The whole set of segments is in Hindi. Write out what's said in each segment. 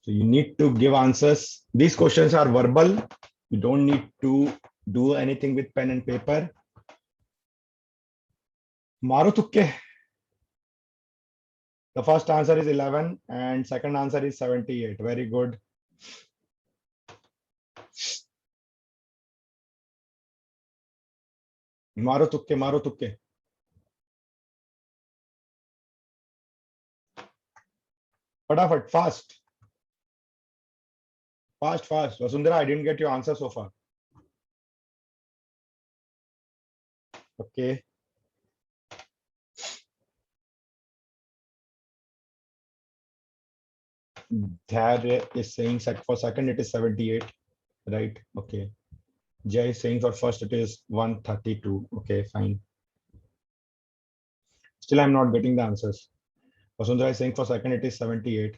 So you need to give answers. These questions are verbal. You don't need to do anything with pen and paper. Maro tukke. The first answer is 11 and second answer is 78. Very good. Maro tukke, maro tukke. Fatafat, fast. Fast, fast. Vasundhara, I didn't get your answer so far. Okay. Dharya is saying for second it is 78, right? Okay. Jay is saying for first it is 132. Okay, fine. Still, I'm not getting the answers. Vasundhara is saying for second it is 78.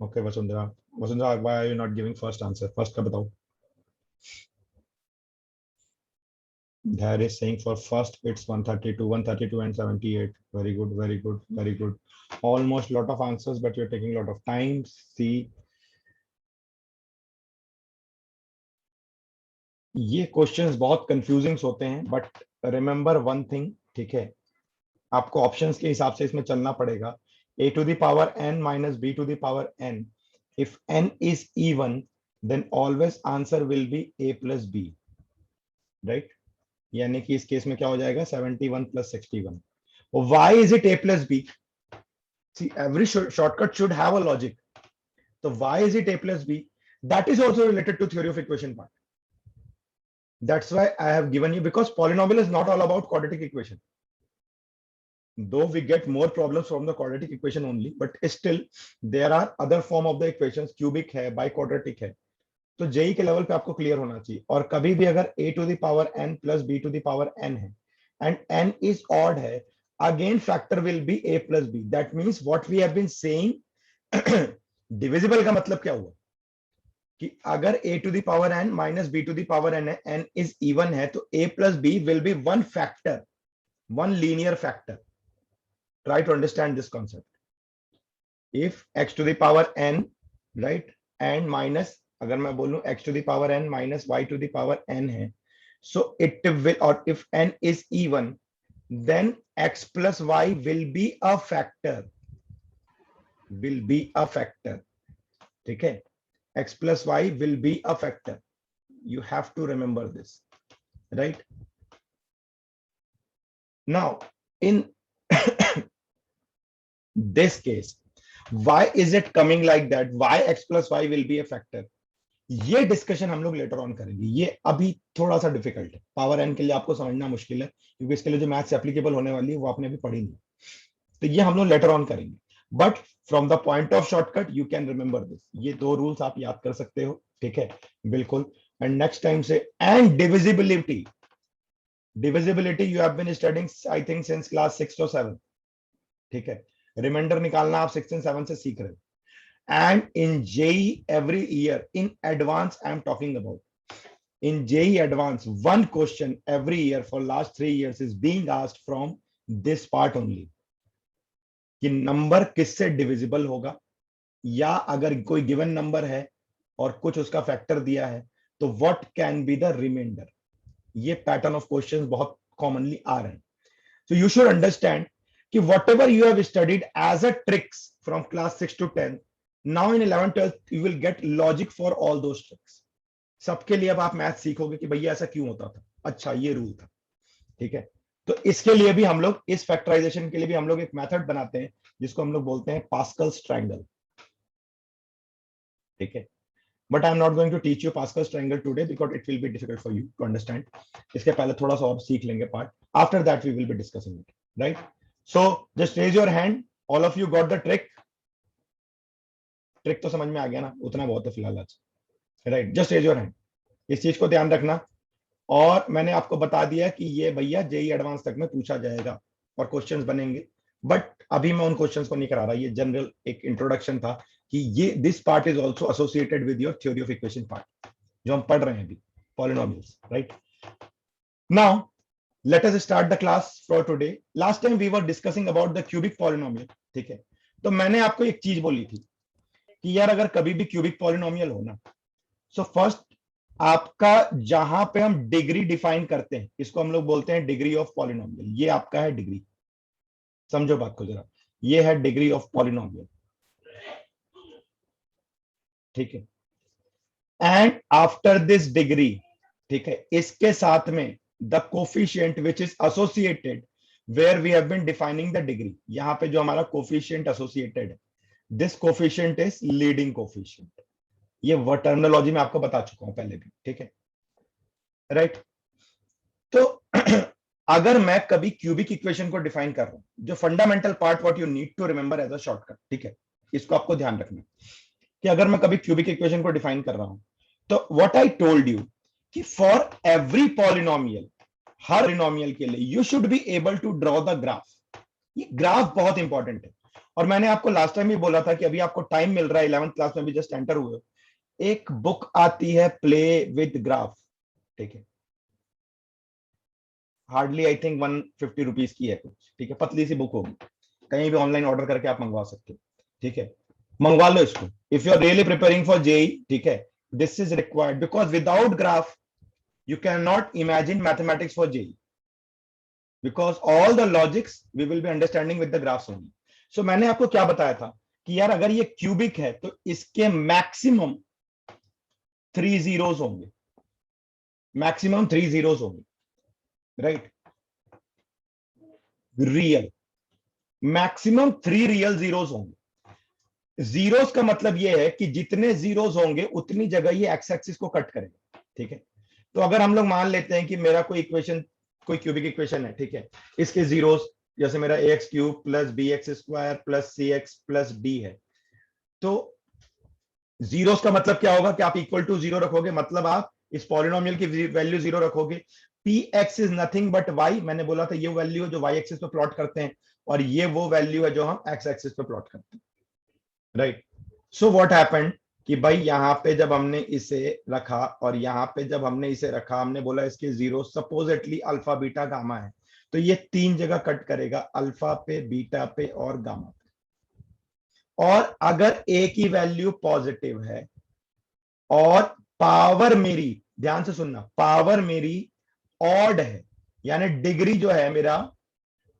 Okay, Vasundhara. Vasundhara, why are you not giving first answer? First ka batao. Dharya is saying for first it's 132 and 78. Very good, very good, very good. Almost lot of answers, but you're taking a lot of time. See, ये क्वेश्चंस बहुत कंफ्यूजिंग होते हैं, बट रिमेंबर वन थिंग, ठीक है, आपको ऑप्शंस के हिसाब से इसमें चलना पड़ेगा. a to the power n minus b to the power n. If n is even, then always answer will be a plus b, right? यानी कि इस केस में क्या हो जाएगा 71 plus 61. Why is it a plus b? See, every shortcut should have a logic. So why is it a plus b? That is also related to theory of equation part. That's why I have given you, because polynomial is not all about quadratic equation. Though we get more problems from the quadratic equation only, but still there are other form of the equations, cubic है, biquadratic है. तो जेई के लेवल पे आपको क्लियर होना चाहिए. और कभी भी अगर a to the power n plus b to the power n है and n is odd है, again factor will be a plus b. That means what we have been saying, divisible का मतलब क्या हुआ कि अगर a to the power n minus b to the power n है, n is even है, तो a plus b will be one factor, one linear factor. Try to understand this concept. If x to the power n, right, and minus, अगर मैं बोलूं x to the power n minus y to the power n है, so it will, or if n is even, then x plus y will be a factor. Will be a factor. ठीक है? X plus y will be a factor. You have to remember this, right? Now, in this case, why is it coming like that? Why x plus y will be a factor? ये डिस्कशन हम लोग लेटर ऑन करेंगे. ये अभी थोड़ा सा डिफिकल्ट है. पावर एन के लिए आपको समझना मुश्किल है, क्योंकि इसके लिए जो मैथ्स एप्लीकेबल होने वाली है वो आपने अभी पढ़ी नहीं. तो ये हम लोग लेटर ऑन करेंगे. But from the point of shortcut you can remember this. ये दो रूल्स आप याद कर सकते हो, ठीक है? बिल्कुल. एंड नेक्स्ट टाइम से, and divisibility. Divisibility you have been studying I think since class 6 और 7, ठीक है? रिमाइंडर निकालना आप 6 और 7 से सीख रहे हो. And in JEE every year, in advance I'm talking about, in JEE advance, one question every year for last 3 years is being asked from this part only, कि नंबर किससे डिविजिबल होगा, या अगर कोई गिवन नंबर है और कुछ उसका फैक्टर दिया है तो what can be the remainder. ये पैटर्न ऑफ क्वेश्चंस बहुत कॉमनली आ रहे हैं. सो यू शुड अंडरस्टैंड कि whatever you have studied as a tricks from class 6 to 10, now in 11th 12th you will get logic for all those tricks. सबके लिए अब आप मैथ सीखोगे कि भैया ऐसा क्यों होता था, अच्छा ये रूल था, ठीक है? तो इसके लिए भी हम लोग, इस फैक्टराइजेशन के लिए भी हम लोग एक मेथड बनाते हैं जिसको हम लोग बोलते हैं पास्कल्स ट्रायंगल, ठीक है? But I am not going to teach you Pascal's triangle today because it will be difficult for you to understand. इसके पहले थोड़ा सा और सीख लेंगे part. After that we will be discussing it, right? So just raise your hand. All of you got the trick. Trick तो समझ में आ गया ना, उतना बहुत है फिलहाल आज, right? Just raise your hand. इस चीज को ध्यान रखना. और मैंने आपको बता दिया कि ये भैया जेई एडवांस तक में पूछा जाएगा और क्वेश्चंस बनेंगे, बट अभी मैं उन क्वेश्चंस को नहीं करा रहा. ये जनरल एक इंट्रोडक्शन था कि ये this part is also associated with your theory of equation part जो हम पढ़ रहे हैं अभी, polynomials, right? Now let us start the class for today. Last time we were discussing about the cubic polynomial, ठीक है? तो मैंने आपको एक चीज बोली थी कि यार अगर कभी भी क्यूबिक पॉलिनोमियल हो ना, सो फर्स्ट आपका जहां पे हम डिग्री डिफाइन करते हैं इसको हम लोग बोलते हैं डिग्री ऑफ पॉलिनोमियल। ये आपका है डिग्री, समझो बात को जरा, ये है डिग्री ऑफ पॉलिनोमियल, ठीक है। एंड आफ्टर दिस डिग्री, ठीक है, इसके साथ में the coefficient which is associated where we have been defining the degree, यहां पे जो हमारा कोफिशिएंट एसोसिएटेड है, this coefficient is leading coefficient. ये वर्ड टर्मिनोलॉजी में आपको बता चुका हूं पहले भी, ठीक है, राइट। तो अगर मैं कभी क्यूबिक इक्वेशन को डिफाइन कर रहा हूं, जो fundamental part what you need to remember as a shortcut, ठीक है, इसको आपको ध्यान रखना कि अगर मैं कभी क्यूबिक इक्वेशन को डिफाइन कर रहा हूं, तो व्हाट आई टोल्ड यू कि फॉर एवरी पॉलिनोमियल, हर पॉलिनोमियल के लिए you should be able to draw the graph. ये ग्राफ बहुत इंपॉर्टेंट है, और मैंने आपको लास्ट टाइम भी बोला था कि अभी आपको टाइम मिल रहा है, 11th क्लास में भी जस्ट एंटर हुए हो, एक बुक आती है प्ले विद ग्राफ, ठीक है, हार्डली आई थिंक 150 रुपीज की है कुछ, ठीक है, पतली सी बुक होगी, कहीं भी ऑनलाइन ऑर्डर करके आप मंगवा सकते हो, ठीक है, मंगवा लो इसको if you are really preparing for JEE, ठीक है। This is required because without graph you cannot imagine mathematics for JEE, because all the logics we will be understanding with the graphs only. So मैंने आपको क्या बताया था कि यार अगर ये क्यूबिक है तो इसके मैक्सिमम 3 zeros होंगे, मैक्सिमम 3 zeros होंगे, right, real maximum 3 real zeros होंगे। जीरोस का मतलब ये है कि जितने जीरोस होंगे उतनी जगह ये एक्स एक्सिस को कट करेगा, ठीक है। तो अगर हम लोग मान लेते हैं कि मेरा कोई इक्वेशन, कोई क्यूबिक इक्वेशन है, ठीक है, इसके जीरोस जैसे मेरा a x cube plus b x square plus c x plus d है, तो जीरोस का मतलब क्या होगा कि आप इक्वल टू जीरो रखोगे, मतलब आप इस पॉलिनोमियल की वैल्यू जीरो रखोगे। P x is nothing but why, मैंने बोला था ये वैल्यू है जो वाई एक्सिस पे प्लॉट करते हैं, और ये वो वैल्यू है जो हम एक्स एक्सिस पे प्लॉट करते हैं, राइट। सो व्हाट हैपेंड कि भाई यहां पे जब हमने इसे रखा और यहां पे जब हमने इसे रखा, हमने बोला इसके zero supposedly alpha beta gamma है, तो ये 3 जगह कट करेगा, अल्फा पे, बीटा पे और गामा पे। और अगर ए की वैल्यू पॉजिटिव है और पावर मेरी, ध्यान से सुनना, पावर मेरी ऑड है, यानी डिग्री जो है मेरा,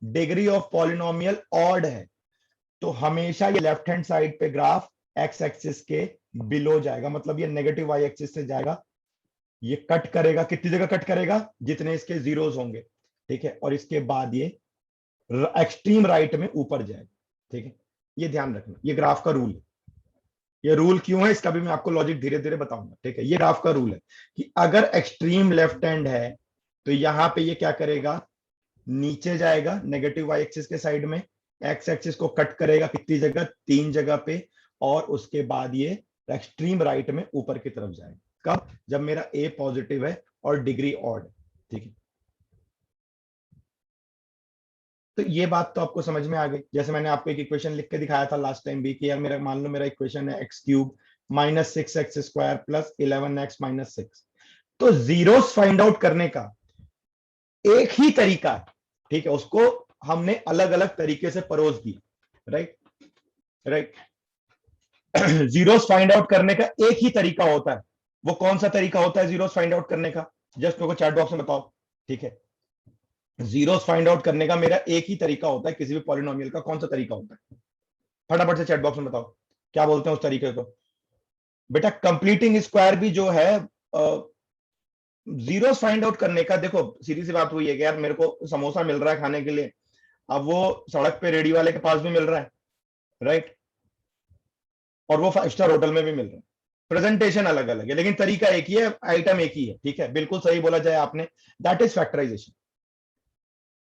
डिग्री ऑफ पॉलिनोमियल ऑड है, तो हमेशा ये लेफ्ट हैंड साइड पे ग्राफ एक्स एक्सिस के बिलो जाएगा, मतलब ये नेगेटिव वाई एक्सिस से जाएगा, ये कट करेगा, कितनी जगह कट करेगा, जितने इसके जीरोस होंगे, ठीक है, और इसके बाद ये एक्सट्रीम राइट में ऊपर जाएगा, ठीक है। ये ध्यान रखना, ये ग्राफ का रूल है। ये रूल क्यों है इसका भी मैं आपको लॉजिक धीरे धीरे बताऊंगा, ठीक है। ये ग्राफ का रूल है कि अगर एक्सट्रीम लेफ्ट हैंड है तो यहां पे ये क्या करेगा, नीचे जाएगा नेगेटिव वाई एक्सिस के साइड में, एक्स एक्सिस को कट करेगा कितनी जगह, 3 जगह पे, और उसके बाद ये एक्सट्रीम राइट में ऊपर की तरफ जाएगा। कब, जब मेरा ए पॉजिटिव है और डिग्री ऑड, ठीक है। तो ये बात तो आपको समझ में आ गई। जैसे मैंने आपको एक इक्वेशन लिख के दिखाया था लास्ट टाइम भी कि यार मेरा, मान लो मेरा इक्वेशन है x cube minus 6x square plus 11x minus 6। तो जीरोस फाइंड आउट करने का एक ही तरीका है, ठीक है, उसको हमने अलग अलग तरीके से परोस दिया, right right. Zeros find out करने का एक ही तरीका होता है, वो कौन सा तरीका होता है जीरोस फाइंड आउट करने का, जस्ट मेरे को चैट बॉक्स में बताओ, ठीक है। जीरोस फाइंड आउट करने का मेरा एक ही तरीका होता है, किसी भी पॉलिनोमियल का कौन सा तरीका होता है, फटाफट से चैट बॉक्स में बताओ क्या बोलते हैं उस तरीके को। बेटा कंप्लीटिंग स्क्वायर भी जो है जीरोस फाइंड आउट करने का, देखो सीधी सी बात हुई है कि यार मेरे को समोसा मिल रहा है खाने के लिए, अब वो सड़क पे रेडी वाले के पास भी मिल रहा है, राइट, और वो 5 स्टार होटल में भी मिल रहा है। प्रेजेंटेशन अलग अलग है लेकिन तरीका एक ही है, आइटम एक ही है, ठीक है, बिल्कुल सही बोला जाए आपने, that is factorisation,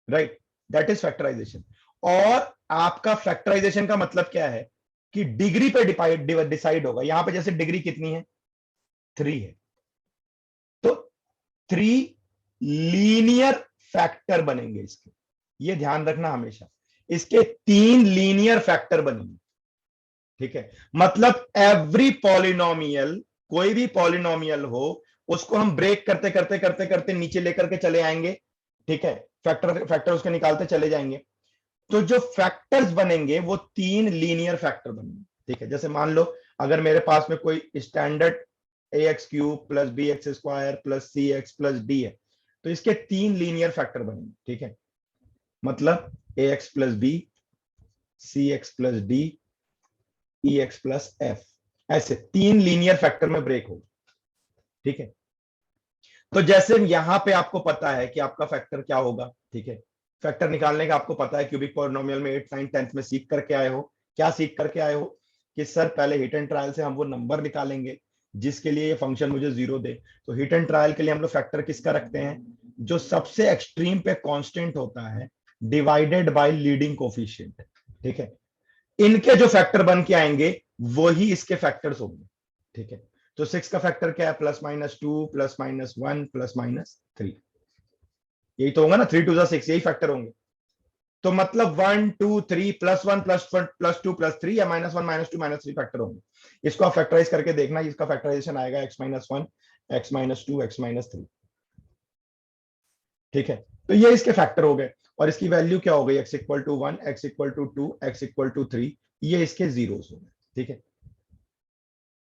right, that is factorisation. और आपका फैक्टराइजेशन का मतलब क्या है कि डिग्री पे डिसाइड होगा। यहां पे जैसे डिग्री कितनी है, 3 है, तो 3 लीनियर फैक्टर बनेंगे इसके, ये ध्यान रखना हमेशा, इसके 3 लीनियर फैक्टर बनेंगे, ठीक है। मतलब एवरी पॉलिनोमियल, कोई भी पॉलिनोमियल हो, उसको हम ब्रेक करते करते करते करते नीचे लेकर के चले आएंगे, ठीक है, फैक्टर फैक्टर उसके निकालते चले जाएंगे, तो जो फैक्टर्स बनेंगे वो 3 लीनियर फैक्टर बनेंगे, ठीक है। जैसे मान लो अगर मेरे पास में कोई standard ax³ plus bx² plus cx plus d है, तो इसके 3 लीनियर फैक्टर बनेंगे, ठीक है। मतलब ax plus b, cx plus d, ex plus f, ऐसे 3 लीनियर फैक्टर में ब्रेक होगा, ठीक है। तो जैसे यहां पे आपको पता है कि आपका फैक्टर क्या होगा, ठीक है। फैक्टर निकालने का आपको पता है, क्यूबिक पॉलिनोमियल में 8, 9, 10th में सीख करके आए हो। क्या सीख करके आए हो कि सर पहले हिट एंड ट्रायल से हम वो नंबर निकालेंगे जिसके लिए ये फंक्शन मुझे 0 दे। तो हिट एंड ट्रायल के लिए हम लोग फैक्टर किसका रखते हैं, जो सबसे एक्सट्रीम पे कांस्टेंट होता है डिवाइडेड बाय लीडिंग कोफिशिएंट, ठीक है। इनके जो फैक्टर बन के आएंगे वही इसके फैक्टर्स होंगे, ठीक है। तो 6 का फैक्टर क्या है, +-2 +-1 +-3, यही तो होगा ना, 3 2 6, यही फैक्टर होंगे। तो मतलब 1 2 3 +1 +2 +3 या -1 -2 -3 फैक्टर होंगे। इसको आप फैक्टराइज करके देखना, इसका फैक्टराइजेशन आएगा x-1 x-2 x-3, ठीक है। तो ये इसके फैक्टर हो गए और इसकी वैल्यू क्या हो गई, x = 1 x = 2 x = 3, ये इसके जीरोस हो गए, ठीक है।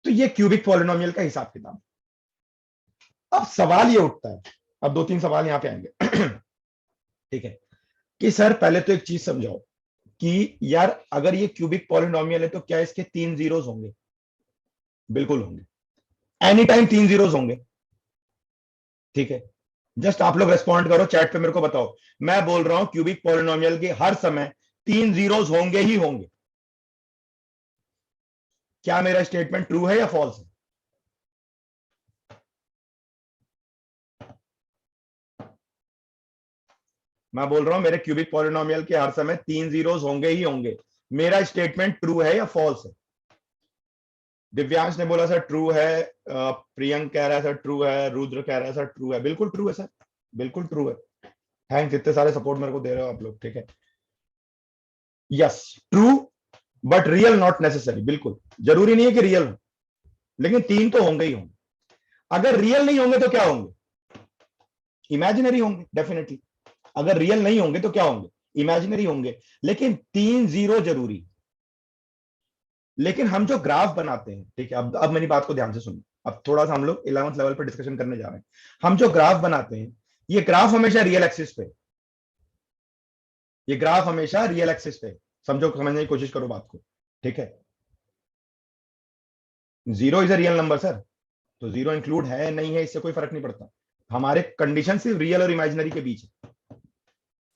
तो ये क्यूबिक पॉलिनोमियल का हिसाब किताब। अब सवाल ये उठता है, अब 2-3 सवाल यहां पे आएंगे ठीक है, कि सर पहले तो एक चीज समझाओ कि यार अगर ये क्यूबिक पॉलिनोमियल है तो क्या इसके 3 जीरोस होंगे? बिल्कुल होंगे, एनी टाइम 3 जीरोस होंगे, ठीक है। जस्ट आप लोग रेस्पॉन्ड करो चैट पे, मेरे को बताओ। मैं बोल रहा हूं क्यूबिक पॉलिनोमियल के हर समय 3 जीरोस होंगे ही होंगे। क्या मेरा स्टेटमेंट ट्रू है या फॉल्स है? मैं बोल रहा हूं मेरे क्यूबिक पॉलिनोमियल के हर समय 3 जीरोस होंगे ही होंगे। मेरा स्टेटमेंट ट्रू है या फॉल्स है? दिव्यांश ने बोला सर ट्रू है, प्रियंक कह रहा है सर ट्रू है, रुद्र कह रहा है सर ट्रू है। बिल्कुल ट्रू है सर, बिल्कुल ट्रू है। थैंक्स, इतने सारे सपोर्ट मेरे को दे रहे हो आप लोग, ठीक है। Yes, true but real not necessary. बिल्कुल जरूरी नहीं है कि रियल हो, लेकिन 3 तो होंगे ही होंगे। अगर रियल नहीं होंगे तो क्या होंगे? इमेजिनरी होंगे डेफिनेटली। अगर रियल नहीं होंगे तो क्या होंगे? इमेजिनरी होंगे। लेकिन 3 जीरो जरूरी। लेकिन हम जो ग्राफ बनाते हैं, ठीक है, अब मेरी बात को ध्यान से सुनो। अब थोड़ा सा हम लोग 11th लेवल पर डिस्कशन करने जा रहे हैं। हम जो ग्राफ बनाते हैं, ये ग्राफ हमेशा रियल एक्सिस पे, ये ग्राफ हमेशा रियल एक्सिस पे। समझो, समझने की कोशिश करो बात को, ठीक है। 0 is a real number sir, तो 0 इंक्लूड है नहीं है इससे कोई फर्क नहीं पड़ता। हमारे कंडीशन सिर्फ रियल और इमेजिनरी के बीच है,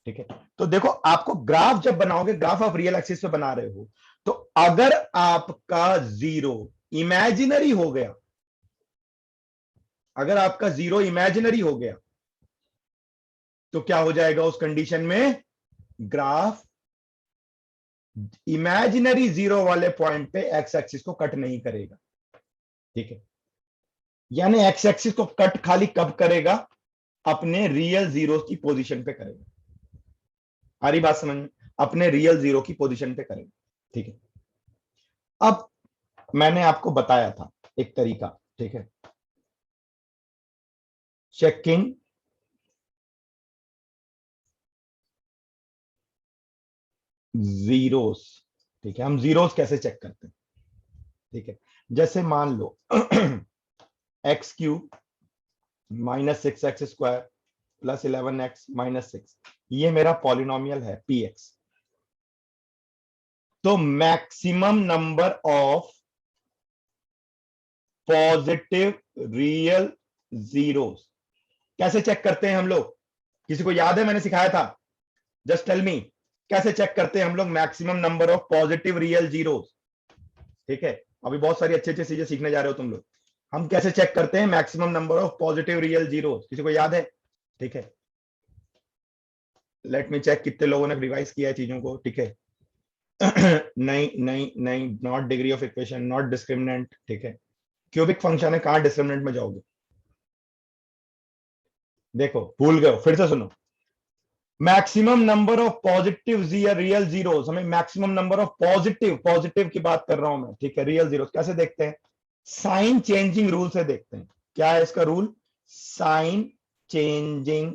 ठीक है। तो देखो, आपको ग्राफ जब बनाओगे, ग्राफ आप रियल एक्सिस पे बना रहे हो, तो अगर आपका 0 इमेजिनरी हो गया, अगर आपका 0 इमेजिनरी हो गया, तो क्या हो जाएगा उस कंडीशन में? ग्राफ इमेजिनरी 0 वाले पॉइंट पे एक्स एक्सिस को कट नहीं करेगा, ठीक है। यानी एक्स एक्सिस को कट खाली कब करेगा? अपने रियल जीरो की पोजीशन पे करेगा। आ रही बात समझ में? अपने रियल 0 की पोजीशन पे करेगा, ठीक है। अब मैंने आपको बताया था एक तरीका, ठीक है, चेकिंग जीरोस, ठीक है। हम जीरोस कैसे चेक करते हैं, ठीक है। जैसे मान लो x³ -6x² + 11x -6, ये मेरा पॉलिनोमियल है px। तो maximum number of positive real zeros कैसे चेक करते हैं हम लोग? किसी को याद है? मैंने सिखाया था, जस्ट टेल मी। कैसे चेक करते हैं हम लोग maximum number of positive real zeros? ठीक है, अभी बहुत सारी अच्छी अच्छी चीजें सीखने जा रहे हो तुम लोग। हम कैसे चेक करते हैं maximum number of positive real zeros? किसी को याद है? ठीक है, लेट मी चेक कितने लोगों ने रिवाइज किया है चीजों को, ठीक है। नहीं नहीं नहीं, not degree of equation, not discriminant, ठीक है। क्यूबिक फंक्शन है, कहां डिस्क्रिमिनेंट में जाओगे? देखो, भूल गए हो, फिर से सुनो। Maximum number of positive real zeros, हमें maximum number of positive, positive की बात कर रहा हूं मैं, ठीक है, रियल जीरोस कैसे देखते हैं? साइन चेंजिंग रूल से देखते हैं। क्या है इसका रूल? साइन चेंजिंग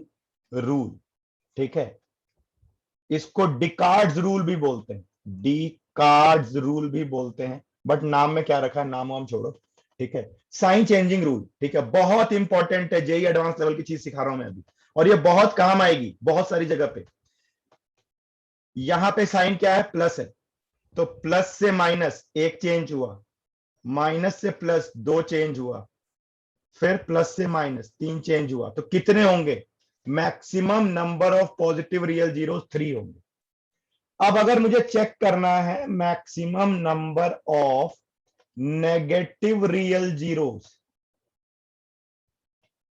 रूल, ठीक है। इसको डिकार्ड्स रूल भी बोलते हैं, डिकार्ड्स रूल भी बोलते हैं, बट नाम में क्या रखा है, नाम वाम छोड़ो, ठीक है। साइन चेंजिंग रूल, ठीक है, बहुत इंपॉर्टेंट है, जेई एडवांस लेवल की चीज सिखा रहा हूं मैं अभी, और ये बहुत काम आएगी बहुत सारी जगह पे। यहां पे साइन क्या है, प्लस है, तो प्लस से माइनस एक चेंज हुआ, माइनस से प्लस दो चेंज हुआ, फिर प्लस से माइनस तीन चेंज हुआ, तो कितने होंगे, maximum number of positive real zero 3 होंगे। अब अगर मुझे चेक करना है maximum number of negative real zeros,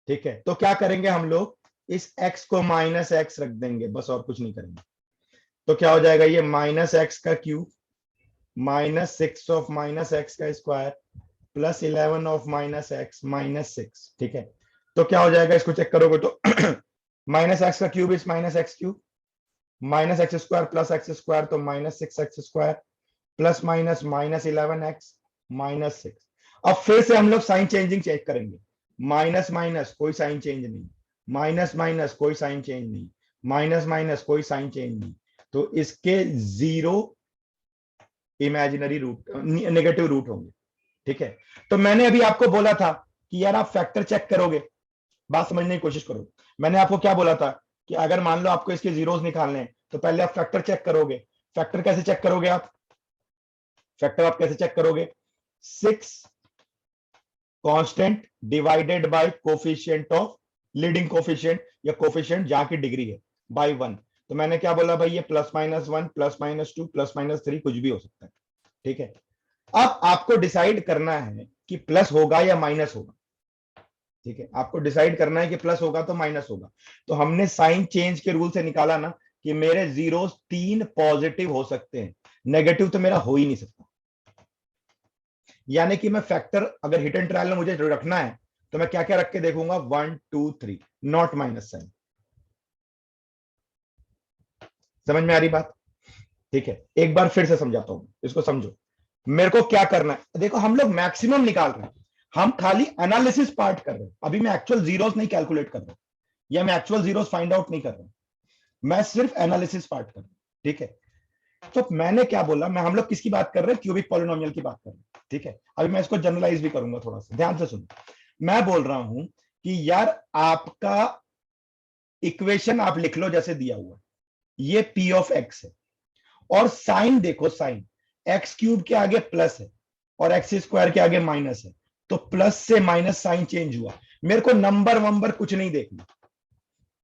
ठीक है, तो क्या करेंगे हम लोग, इस x को माइनस एक्स रख देंगे बस, और कुछ नहीं करेंगे। तो क्या हो जाएगा, ये माइनस एक्स का cube minus 6 of minus x का square plus 11 of minus x minus 6, ठीक है। तो क्या हो जाएगा, इसको चेक करोगे तो माइनस एक्स का cube is minus x cube, minus x square plus x square, तो minus 6 x square plus minus minus 11 x minus 6। अब फिर से हम लोग साइन चेंजिंग चेक करेंगे, माइनस माइनस कोई साइन चेंज नहीं, माइनस माइनस कोई साइन चेंज नहीं, माइनस माइनस कोई साइन चेंज नहीं, तो इसके zero imaginary root, negative root होंगे, ठीक है। तो मैंने अभी आपको बोला था कि यार आप फैक्टर चेक करोगे, बात समझने की कोशिश करो। मैंने आपको क्या बोला था कि अगर मान लो आपको इसके जीरोस निकालने हैं तो पहले आप फैक्टर चेक करोगे। फैक्टर कैसे चेक करोगे आप, फैक्टर आप कैसे चेक करोगे, 6 constant divided by coefficient of leading coefficient या कोफिशिएंट जहां की डिग्री है बाय 1। तो मैंने क्या बोला भाई, ये plus minus 1 plus minus 2 plus minus 3 कुछ भी हो सकता है, ठीक है। अब आपको डिसाइड करना है कि प्लस होगा या माइनस होगा, ठीक है, आपको डिसाइड करना है कि प्लस होगा तो माइनस होगा। तो हमने साइन चेंज के रूल से निकाला ना कि मेरे जीरो 3 पॉजिटिव हो सकते हैं, नेगेटिव तो मेरा हो ही नहीं सकता। यानी कि मैं फैक्टर अगर हिट एंड ट्रायल में मुझे रखना है तो मैं क्या क्या रख के देखूंगा, 1 2 3, नॉट माइनस साइन। समझ में आ रही बात, ठीक है। एक बार फिर से समझाता हूं, इसको समझो। मेरे को क्या करना है, देखो हम लोग मैक्सिमम निकाल रहे हैं, हम खाली एनालिसिस पार्ट कर रहे हैं, अभी मैं एक्चुअल जीरोस नहीं कैलकुलेट कर रहा, या मैं एक्चुअल जीरोस फाइंड आउट नहीं कर रहा, मैं सिर्फ एनालिसिस पार्ट कर रहा हूं, ठीक है। तो मैंने क्या बोला, मैं हम लोग किसकी बात कर रहे हैं, क्यूबिक पॉलिनोमियल की बात कर रहे हैं, ठीक है। अभी मैं इसको जनरलाइज भी करूंगा, थोड़ा सा ध्यान से सुनो। मैं बोल रहा हूं कि यार आपका इक्वेशन आप लिख लो जैसे दिया हुआ, ये पी ऑफ एक्स है, और साइन देखो, साइन एक्स क्यूब के आगे प्लस है और एक्स स्क्वायर के आगे माइनस है, तो प्लस से माइनस साइन चेंज हुआ। मेरे को नंबर वंबर कुछ नहीं देखना,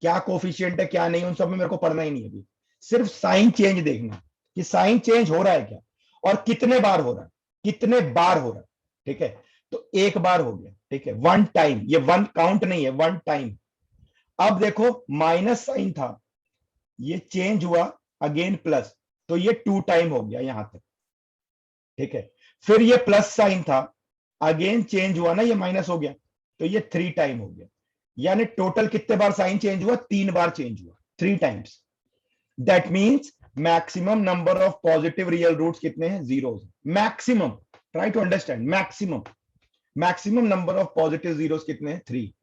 क्या कोफिशिएंट है क्या नहीं, उन सब में मेरे को पढ़ना ही नहीं अभी, सिर्फ साइन चेंज देखना कि साइन चेंज हो रहा है क्या, और कितने बार हो रहा है, कितने बार हो रहा है, ठीक है। तो एक बार हो गया, ठीक है, वन टाइम, ये वन काउंट नहीं है, वन टाइम। अब देखो माइनस साइन था, ये चेंज हुआ अगेन प्लस, तो ये 2 टाइम हो गया यहां तक, ठीक है। फिर ये प्लस साइन था, अगेन चेंज हुआ ना, ये माइनस हो गया, तो ये 3 टाइम हो गया। यानी टोटल कितने बार साइन चेंज हुआ, 3 बार चेंज हुआ, 3 times. That means maximum number of positive real roots कितने हैं, zeros, maximum. Try to understand, maximum, maximum number of positive zeros कितने हैं, 3,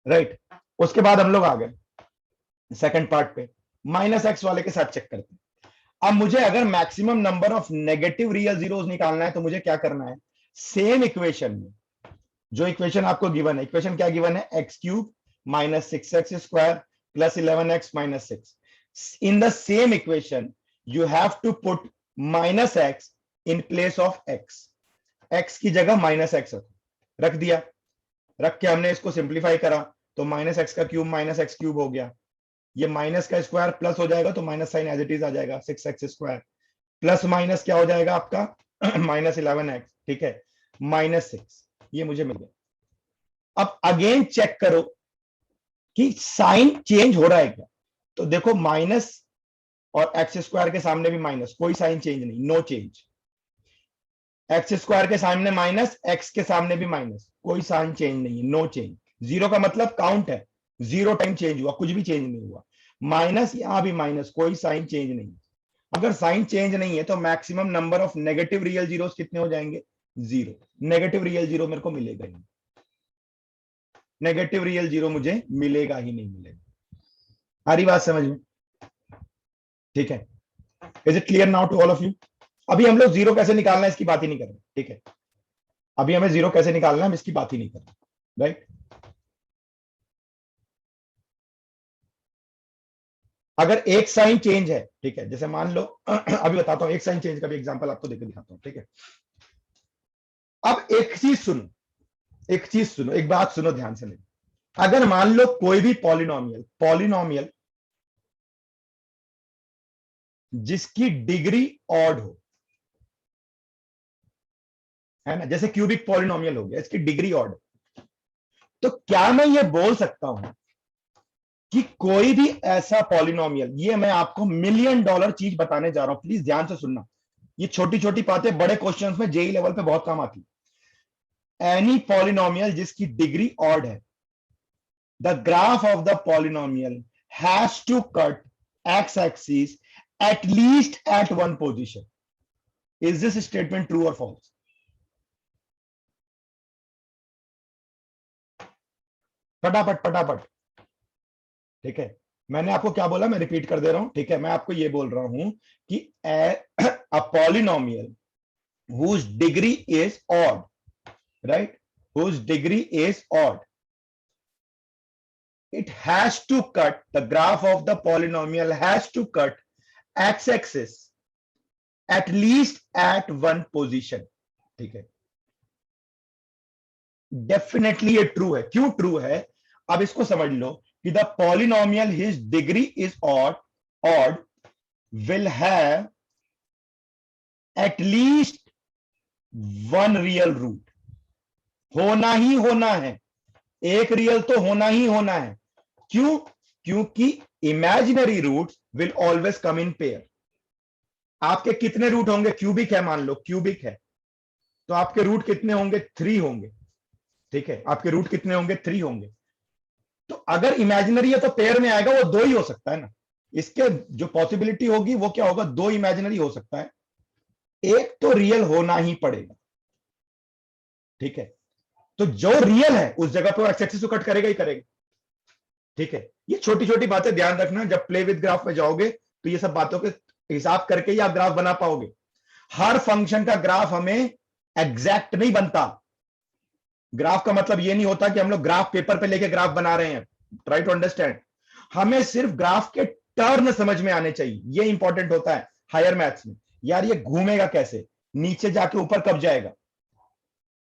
राइट। उसके बाद हम लोग आ गए सेकंड पार्ट पे, माइनस एक्स वाले के साथ चेक करते हैं। अब मुझे अगर maximum number of negative real zeros निकालना है तो मुझे क्या करना है, सेम इक्वेशन में जो इक्वेशन आपको गिवन है, इक्वेशन क्या गिवन है, x cube minus 6x square plus 11x minus 6, in the same equation you have to put minus x in place of x, x की जगह माइनस एक्स रख दिया, रख के हमने इसको सिंप्लीफाई करा, तो माइनस एक्स का क्यूब माइनस एक्स क्यूब हो गया, ये माइनस का स्क्वायर प्लस हो जाएगा तो minus sign as it is आ जाएगा, 6x स्क्वायर प्लस माइनस क्या हो जाएगा आपका माइनस 11x, ठीक है, माइनस 6, ये मुझे मिल गया। अब अगेन चेक करो कि साइन चेंज हो रहा है क्या, तो देखो माइनस और एक्स स्क्वायर के सामने भी माइनस, कोई साइन चेंज नहीं, नो चेंज। एक्स स्क्वायर के सामने माइनस, एक्स के सामने भी माइनस, कोई साइन चेंज नहीं, नो चेंज। जीरो का मतलब काउंट है, 0 टाइम चेंज हुआ, कुछ भी चेंज नहीं हुआ। माइनस, यहां भी माइनस, कोई साइन चेंज नहीं। अगर साइन चेंज नहीं है तो maximum number of negative real zeros कितने हो जाएंगे, 0। नेगेटिव रियल जीरो मेरे को मिलेगा ही नहीं, नेगेटिव रियल जीरो मुझे मिलेगा ही नहीं, मिलेगा। आ रही बात समझ में, ठीक है। Is it clear now to all of you, अभी हम लोग जीरो कैसे निकालना है इसकी बात ही नहीं कर रहे, ठीक है, अभी हमें जीरो कैसे निकालना है हम इसकी बात ही नहीं कर रहे, राइट। अगर एक साइन चेंज है, ठीक है, जैसे मान लो अभी बताता हूं, एक साइन चेंज का भी एग्जांपल आपको देकर दिखाता हूं, ठीक है। अब एक चीज सुनो, एक चीज सुनो, एक बात सुनो ध्यान से नहीं। अगर मान लो कोई भी पॉलिनोमियल पॉलिनोमियल जिसकी डिग्री ऑड हो, है ना, जैसे क्यूबिक पॉलिनोमियल हो गया, इसकी डिग्री ऑड, तो क्या मैं ये बोल सकता हूं कि कोई भी ऐसा पॉलिनोमियल, ये मैं आपको $1,000,000 चीज बताने जा रहा हूं, प्लीज ध्यान से सुनना, ये छोटी छोटी बातें बड़े क्वेश्चंस में जेई लेवल पे बहुत काम आती है। एनी पॉलिनोमियल जिसकी डिग्री ऑड है, the graph of the polynomial has to cut x axis at least at one position. Is this statement true और फॉल्स? फटाफट फटाफट, ठीक है। मैंने आपको क्या बोला, मैं रिपीट कर दे रहा हूं, ठीक है। मैं आपको ये बोल रहा हूं कि a polynomial whose degree is odd, right, whose degree is odd, it has to cut, the graph of the polynomial has to cut x-axis at least at one position, ठीक है। डेफिनेटली ये ट्रू है। क्यों ट्रू है, अब इसको समझ लो कि the polynomial his degree is odd will have at least one real root, होना ही होना है, एक रियल तो होना ही होना है। क्यों? क्योंकि imaginary root will always come in pair. आपके कितने रूट होंगे, क्यूबिक है, मान लो क्यूबिक है, तो आपके रूट कितने होंगे, 3 होंगे, ठीक है, आपके रूट कितने होंगे, 3 होंगे। तो अगर इमेजिनरी है तो पेयर में आएगा, वो 2 ही हो सकता है ना। इसके जो पॉसिबिलिटी होगी वो क्या होगा, 2 इमेजिनरी हो सकता है, एक तो रियल होना ही पड़ेगा, ठीक है। तो जो रियल है उस जगह पे वो एक्स एक्सिस को कट करेगा ही करेगा, ठीक है। ये छोटी छोटी बातें ध्यान रखना, जब प्ले विद ग्राफ में जाओगे तो ये सब बातों के हिसाब करके ही आप ग्राफ बना पाओगे। हर फंक्शन का ग्राफ हमें एग्जैक्ट नहीं बनता। ग्राफ का मतलब ये नहीं होता कि हम लोग ग्राफ पेपर पे लेके ग्राफ बना रहे हैं, ट्राई टू अंडरस्टैंड। हमें सिर्फ ग्राफ के टर्न समझ में आने चाहिए, ये इंपॉर्टेंट होता है हायर मैथ्स में। यार ये घूमेगा कैसे, नीचे जाके ऊपर कब जाएगा,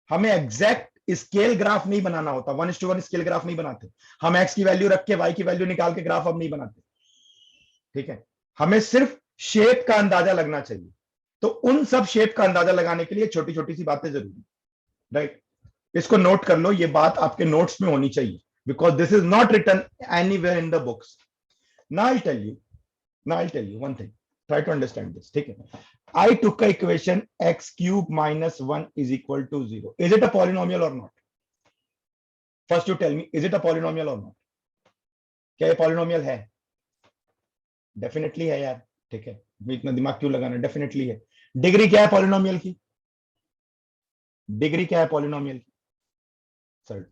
हमें एग्जैक्ट स्केल ग्राफ नहीं बनाना होता, 1:1 स्केल ग्राफ नहीं बनाते हम। एक्स की वैल्यू रख के वाई की वैल्यू निकाल के ग्राफ अब नहीं बनाते, ठीक है। हमें सिर्फ शेप का अंदाजा लगना चाहिए। तो उन सब शेप का अंदाजा लगाने के लिए छोटी छोटी सी बातें जरूरी, राइट। इसको नोट कर लो, ये बात आपके नोट्स में होनी चाहिए, because this is not written anywhere in the books. Now I tell you, now I tell you one thing, try to understand this, ठीक है। I took a equation x cube minus 1 is equal to 0. Is it a polynomial or not? First you tell me, is it a polynomial or not? क्या ये polynomial है? Definitely है यार, ठीक है, इतना दिमाग क्यों लगाना, डेफिनेटली है। डिग्री क्या है पॉलिनोमियल की, डिग्री क्या है पॉलिनोमियल की सर,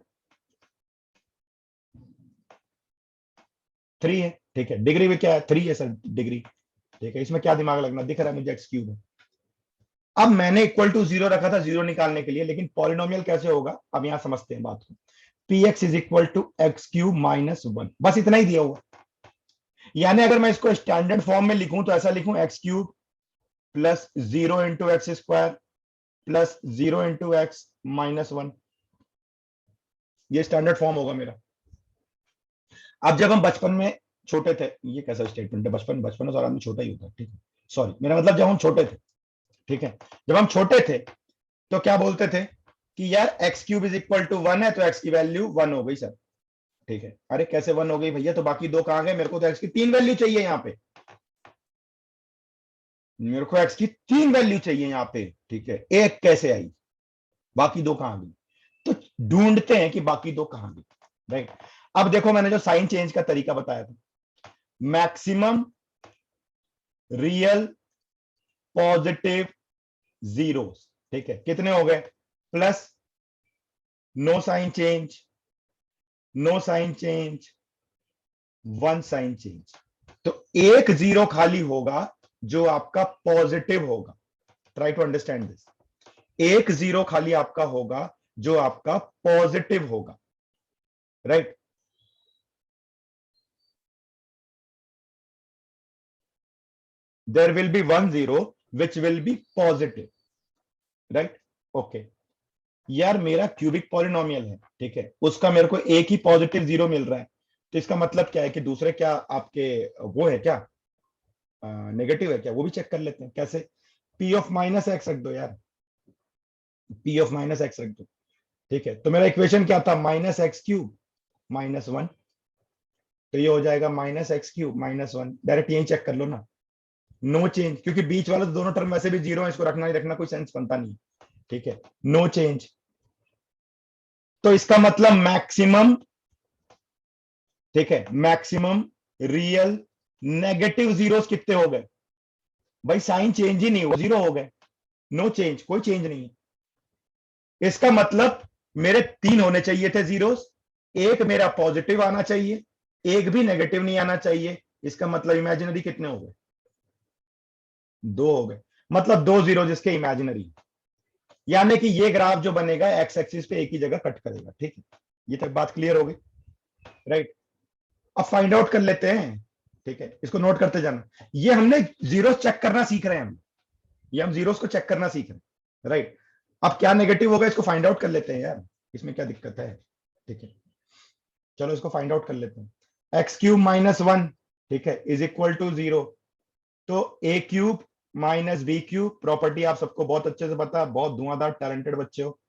3 है, ठीक है। डिग्री में क्या है, 3 है सर डिग्री, ठीक है। इसमें क्या दिमाग लगना, दिख रहा है मुझे एक्स क्यूब है। अब मैंने इक्वल टू 0 रखा था जीरो निकालने के लिए, लेकिन पॉलिनोमियल कैसे होगा अब यहां समझते हैं बात को। px is equal to x cube minus 1, बस इतना ही दिया हुआ। यानी अगर मैं इसको स्टैंडर्ड फॉर्म में लिखूं तो ऐसा लिखूं, x cube plus 0 into x square plus 0 into x minus 1, ये स्टैंडर्ड फॉर्म होगा मेरा। अब जब हम बचपन में छोटे थे, ये कैसा स्टेटमेंट है, बचपन बचपन में सारा आदमी छोटा ही होता है, ठीक है, सॉरी, मेरा मतलब जब हम छोटे थे, ठीक है, जब हम छोटे थे तो क्या बोलते थे कि यार x cube is equal to 1 है तो एक्स की वैल्यू 1 हो गई सर, ठीक है। अरे कैसे 1 हो गई भैया, तो बाकी 2 कहां गए, मेरे को तो एक्स की 3 वैल्यू चाहिए यहाँ पे, मेरे को एक्स की 3 वैल्यू चाहिए यहाँ पे, ठीक है, एक कैसे आई, बाकी 2 कहां गई। तो ढूंढते हैं कि बाकी 2 कहां गई, राइट। अब देखो मैंने जो साइन चेंज का तरीका बताया था, मैक्सिमम रियल पॉजिटिव जीरोस, ठीक है, कितने हो गए, plus no sign change, no sign change, 1 sign change. तो एक जीरो खाली होगा जो आपका पॉजिटिव होगा, ट्राई टू अंडरस्टैंड दिस। एक जीरो खाली आपका होगा जो आपका पॉजिटिव होगा, right? There will be one zero which will be positive, right? Okay, यार मेरा क्यूबिक पॉलिनोमियल है, ठीक है, उसका मेरे को एक ही पॉजिटिव जीरो मिल रहा है, तो इसका मतलब क्या है कि दूसरे क्या आपके वो है क्या, नेगेटिव है क्या? वो भी चेक कर लेते हैं। कैसे? पी ऑफ माइनस एक्स रख दो यार, पी ऑफ माइनस एक्स रख दो, ठीक है। तो मेरा इक्वेशन क्या था? Minus x cube minus one, तो ये हो जाएगा minus x cube minus one. Direct यही चेक कर लो ना, नो चेंज, क्योंकि बीच वाले तो दोनों टर्म वैसे भी जीरो है, इसको रखना ही रखना कोई सेंस बनता नहीं, ठीक है, नो चेंज। तो इसका मतलब मैक्सिमम, ठीक है, मैक्सिमम रियल नेगेटिव जीरोस कितने हो गए भाई? साइन चेंज ही नहीं हुआ, जीरो हो गए, नो चेंज, कोई चेंज नहीं है। इसका मतलब मेरे तीन होने चाहिए थे जीरोस, एक मेरा पॉजिटिव आना चाहिए, एक भी नेगेटिव नहीं आना चाहिए। इसका मतलब इमेजिनरी कितने हो गए? दो हो गए, मतलब दो जीरो जिसके इमेजिनरी, यानी कि ये ग्राफ जो बनेगा एक्स एक्सिस पे एक ही जगह कट करेगा, ठीक है। ये तक बात क्लियर हो गई, राइट? अब फाइंड आउट कर लेते हैं, ठीक है, इसको नोट करते जाना। ये हमने जीरो चेक करना सीख रहे हैं हम, ये हम जीरोस को चेक करना सीख रहे हैं, राइट? अब क्या नेगेटिव होगा इसको फाइंड आउट कर लेते हैं यार, इसमें क्या दिक्कत है, ठीक है। चलो इसको फाइंड आउट कर लेते हैं। एक्स क्यूब माइनस वन, ठीक है, इज इक्वल टू जीरो। तो a cube minus b cube, property आप सबको बहुत अच्छे से पता है, बहुत धुआंधार टैलेंटेड बच्चे हो,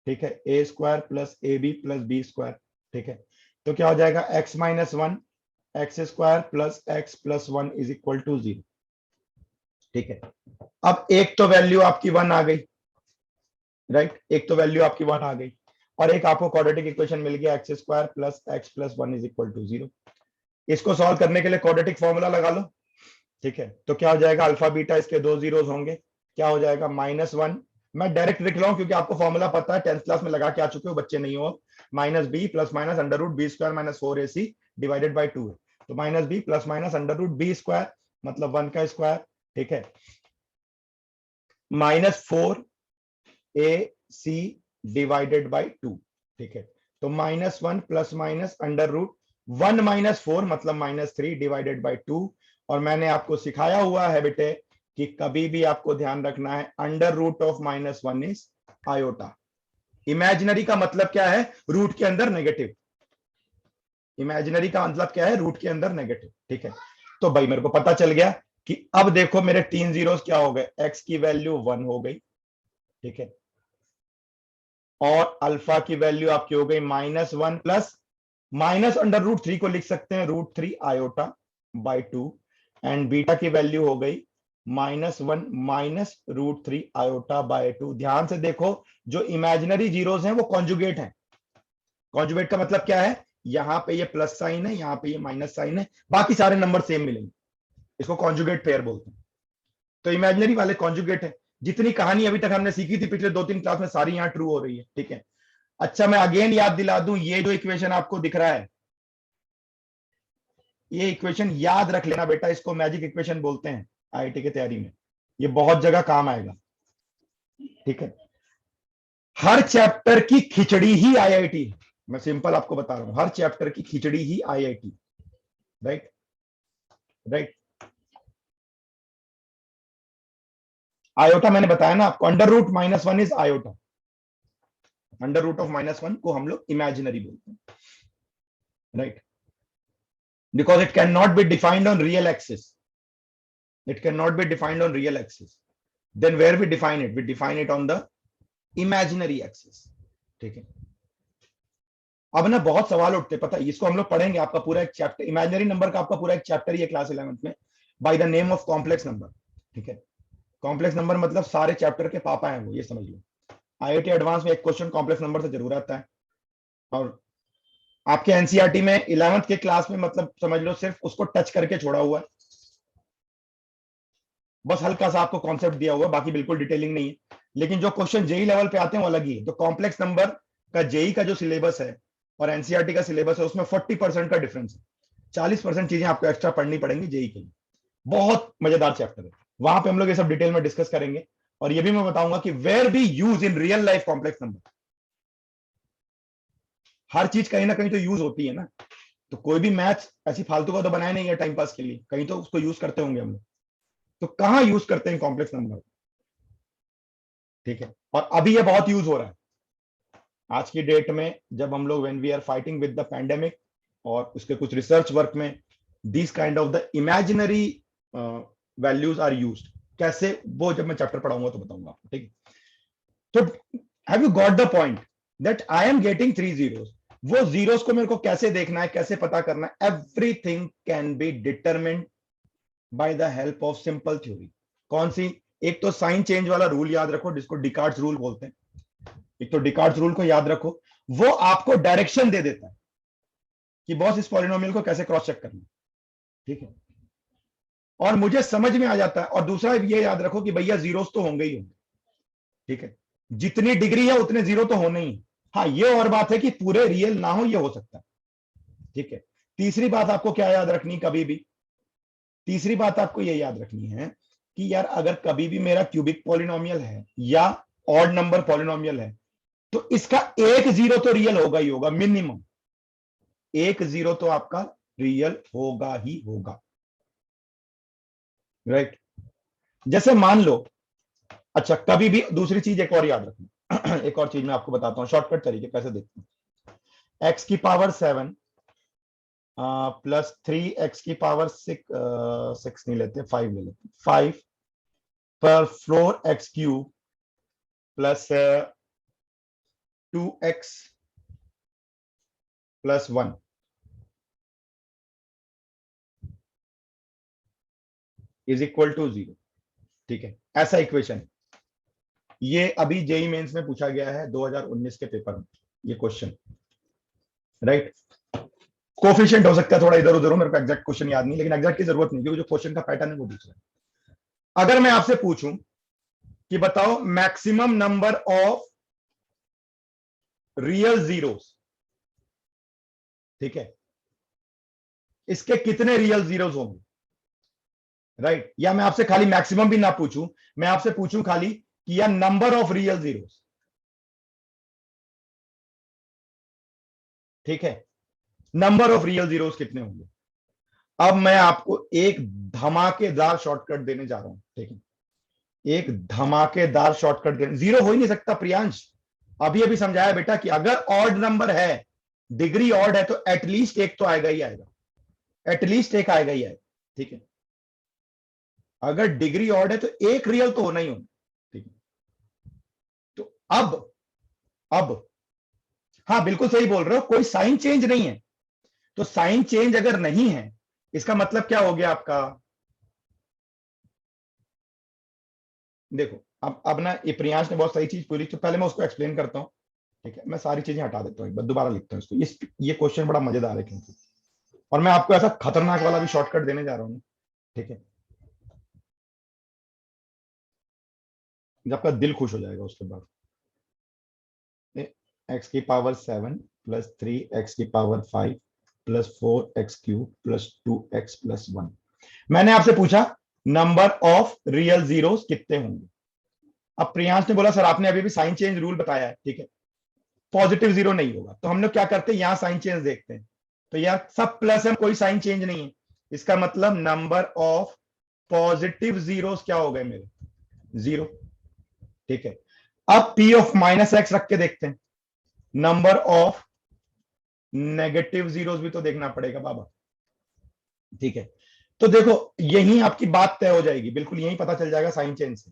ठीक है, a square plus a b plus b square, ठीक है। तो क्या हो जाएगा? X minus one x square plus x plus one is equal to zero, ठीक है। अब एक तो वैल्यू आपकी वन आ गई, राइट, एक तो वैल्यू आपकी वन आ गई, और एक आपको क्वाड्रेटिक इक्वेशन मिल गया, x square plus x plus one is equal to zero. इसको सॉल्व करने के लिए क्वाड्रेटिक फॉर्मूला लगा लो, ठीक है। तो क्या हो जाएगा? अल्फा बीटा, इसके दो जीरोस होंगे, क्या हो जाएगा? माइनस वन, मैं डायरेक्ट लिख रहा हूं क्योंकि आपको फॉर्मूला पता है, 10th क्लास में लगा के आ चुके हो, बच्चे नहीं हो। Minus b plus minus under root b square minus four a c divided by two है, तो minus b plus minus under root b square मतलब वन का स्क्वायर, ठीक है, minus four a c divided by two, ठीक है। तो minus one plus minus under root one minus four मतलब minus three divided by two. और मैंने आपको सिखाया हुआ है बेटे कि कभी भी आपको ध्यान रखना है, under root of minus one is iota. Imaginary का मतलब क्या है? रूट के अंदर नेगेटिव। इमेजिनरी का मतलब क्या है? रूट के अंदर नेगेटिव, ठीक है। तो भाई मेरे को पता चल गया कि अब देखो मेरे तीन जीरोस क्या हो गए, एक्स की वैल्यू वन हो गई, ठीक है, और अल्फा की वैल्यू आपकी हो गई minus one plus minus under root three को लिख सकते हैं root three iota by two, and beta की वैल्यू हो गई minus one minus root three iota by two. ध्यान से देखो, जो इमेजिनरी जीरोस हैं वो कॉन्जुगेट हैं। कॉन्जुगेट का मतलब क्या है? यहां पे ये प्लस साइन है, यहां पे ये माइनस साइन है, बाकी सारे नंबर सेम मिलेंगे, इसको कॉन्जुगेट पेयर बोलते हैं। तो इमेजिनरी वाले कॉन्जुगेट है। जितनी कहानी अभी तक हमने सीखी थी पिछले दो तीन क्लास में, सारी यहां ट्रू हो रही है, ठीक है। अच्छा, मैं अगेन याद दिला दूं, ये जो इक्वेशन आपको दिख रहा है, ये इक्वेशन याद रख लेना बेटा, इसको मैजिक इक्वेशन बोलते हैं आईआईटी की तैयारी में, ये बहुत जगह काम आएगा, ठीक है। हर चैप्टर की खिचड़ी ही आईआईटी, मैं सिंपल आपको बता रहा हूं, हर चैप्टर की खिचड़ी ही आईआईटी, राइट, राइट। आयोटा मैंने बताया ना आपको, under root minus one is iota, under root of minus one को हम लोग इमेजिनरी बोलते हैं, right, because it can not be defined on real axis, it cannot be defined on real axis. Then where we define it? We define it on the imaginary axis, ठीक है। अब ना बहुत सवाल उठते, पता है, इसको हम लोग पढ़ेंगे, आपका पूरा एक चैप्टर इमेजिनरी नंबर का, आपका पूरा एक चैप्टर ही है क्लास 11th में, by the name of complex number, ठीक है। कॉम्प्लेक्स नंबर मतलब सारे चैप्टर के पापा हैं वो, ये समझ लो। आईआईटी एडवांस में एक क्वेश्चन कॉम्प्लेक्स नंबर से जरूर आता है, और आपके एनसीईआरटी में 11th के क्लास में मतलब समझ लो सिर्फ उसको टच करके छोड़ा हुआ है, बस हल्का सा आपको कॉन्सेप्ट दिया हुआ है, बाकी बिल्कुल डिटेलिंग नहीं है। लेकिन जो क्वेश्चन जेई लेवल पे आते हैं वो अलग ही है। तो कॉम्प्लेक्स नंबर का जेई का जो सिलेबस है और एनसीईआरटी का सिलेबस है, उसमें 40% का डिफरेंस है। 40% चीजें आपको एक्स्ट्रा पढ़नी पड़ेंगी जेई के लिए। बहुत मजेदार चैप्टर है, वहां पे हम लोग ये सब डिटेल में डिस्कस करेंगे। और ये भी मैं बताऊंगा कि where we use in real life complex number. हर चीज कहीं ना कहीं तो यूज होती है ना, तो कोई भी मैथ्स ऐसी फालतू का तो बनाया नहीं है टाइम पास के लिए, कहीं तो उसको यूज करते होंगे हम लोग। तो कहाँ यूज करते हैं कॉम्प्लेक्स नंबर, ठीक है, और अभी ये बहुत यूज हो रहा है आज की डेट में, जब हम लोग when we are fighting with the pandemic, और उसके कुछ रिसर्च वर्क में this kind of the imaginary values are used. कैसे, वो जब मैं चैप्टर पढ़ाऊंगा तो बताऊंगा आपको, ठीक है। तो have you got the point that I am getting 3 zeros, वो जीरोस को मेरे को कैसे देखना है, कैसे पता करना है, everything can be determined by the help of simple theory. कौन सी? एक तो साइन चेंज वाला रूल याद रखो, जिसको डिकार्ड्स रूल बोलते हैं। एक तो डिकार्ड्स रूल को याद रखो, वो आपको डायरेक्शन दे देता है कि बॉस इस पॉलिनोमियल को कैसे क्रॉस चेक करना, ठीक है, और मुझे समझ में आ जाता है। और दूसरा ये याद रखो कि भैया जीरोस तो होंगे ही होंगे, ठीक है, जितनी डिग्री है उतने जीरो तो होने ही। हाँ, ये और बात है कि पूरे रियल ना हो, ये हो सकता है, ठीक है। तीसरी बात आपको क्या याद रखनी, कभी भी तीसरी बात आपको ये याद रखनी है कि यार अगर कभी भी मेरा क्यूबिक पॉलिनोमियल है या ऑड नंबर पॉलिनोमियल है, तो इसका एक जीरो तो रियल होगा ही होगा, मिनिमम एक जीरो तो आपका रियल होगा ही होगा, राइट। जैसे मान लो, अच्छा कभी भी दूसरी चीज एक और याद रखना एक और चीज मैं आपको बताता हूं शॉर्टकट तरीके कैसे देखते हैं। एक्स की पावर 7 प्लस 3 एक्स की पावर 6 नहीं लेते, 5 ले लेते, 5 पर 4 x cube plus 2 x plus 1 is equal to 0, ठीक है। ऐसा इक्वेशन है, ये अभी जेई मेंस में पूछा गया है 2019 के पेपर में, ये क्वेश्चन, राइट। कोफिशिएंट हो सकता है थोड़ा इधर उधर हो, मेरे को एग्जैक्ट क्वेश्चन याद नहीं, लेकिन एग्जैक्ट की जरूरत नहीं, क्योंकि जो क्वेश्चन का पैटर्न है वो दूसरा है। अगर मैं आपसे पूछूं कि बताओ maximum number of real zeros, ठीक है, इसके कितने रियल जीरोस होंगे, राइट। या मैं आपसे खाली मैक्सिमम भी ना पूछूं, मैं आपसे पूछूं खाली कि या नंबर ऑफ रियल जीरोस, ठीक है, नंबर ऑफ रियल जीरोस कितने होंगे। अब मैं आपको एक धमाकेदार शॉर्टकट देने जा रहा हूं, ठीक है, एक धमाकेदार शॉर्टकट देने, जीरो हो ही नहीं सकता प्रियांश, अभी अभी समझाया बेटा कि अगर ऑड नंबर है, डिग्री ऑड है, तो एटलीस्ट एक तो आएगा ही आएगा, एटलीस्ट एक आएगा ही आएगा, ठीक है। अगर डिग्री ऑड है तो एक रियल तो होना ही होना, ठीक है। तो अब हाँ बिल्कुल सही बोल रहे हो, कोई साइन चेंज नहीं है, तो साइन चेंज अगर नहीं है, इसका मतलब क्या हो गया आपका, देखो अब ना ये प्रियांश ने बहुत सही चीज पूरी, तो पहले मैं उसको एक्सप्लेन करता हूँ, ठीक है। मैं सारी चीजें हटा देता हूँ, एक बार दोबारा लिखता हूँ इसको, ये क्वेश्चन बड़ा मजेदार है क्योंकि, और मैं आपको ऐसा खतरनाक वाला भी शॉर्टकट देने जा रहा हूँ, ठीक है, जब आपका दिल खुश हो जाएगा उसके बाद। एक्स की पावर 7 प्लस 3 एक्स की power 5 plus 4 x cube plus 2 x plus 1। मैंने आपसे पूछा नंबर ऑफ रियल जीरोस कितने होंगे। अब प्रियांश ने बोला सर आपने अभी भी साइन चेंज रूल बताया है, ठीक है, पॉजिटिव जीरो नहीं होगा, तो हम लोग क्या करते हैं, यहां साइन चेंज देखते हैं, तो यार सब प्लस है, कोई साइन चेंज नहीं है, इसका मतलब नंबर ऑफ पॉजिटिव जीरोस क्या हो गए मेरे, 0, ठीक है। अब पी ऑफ माइनस एक्स रख के देखते हैं, नंबर ऑफ नेगेटिव जीरोस भी तो देखना पड़ेगा बाबा, ठीक है। तो देखो यही आपकी बात तय हो जाएगी, बिल्कुल यही पता चल जाएगा साइन चेंज से।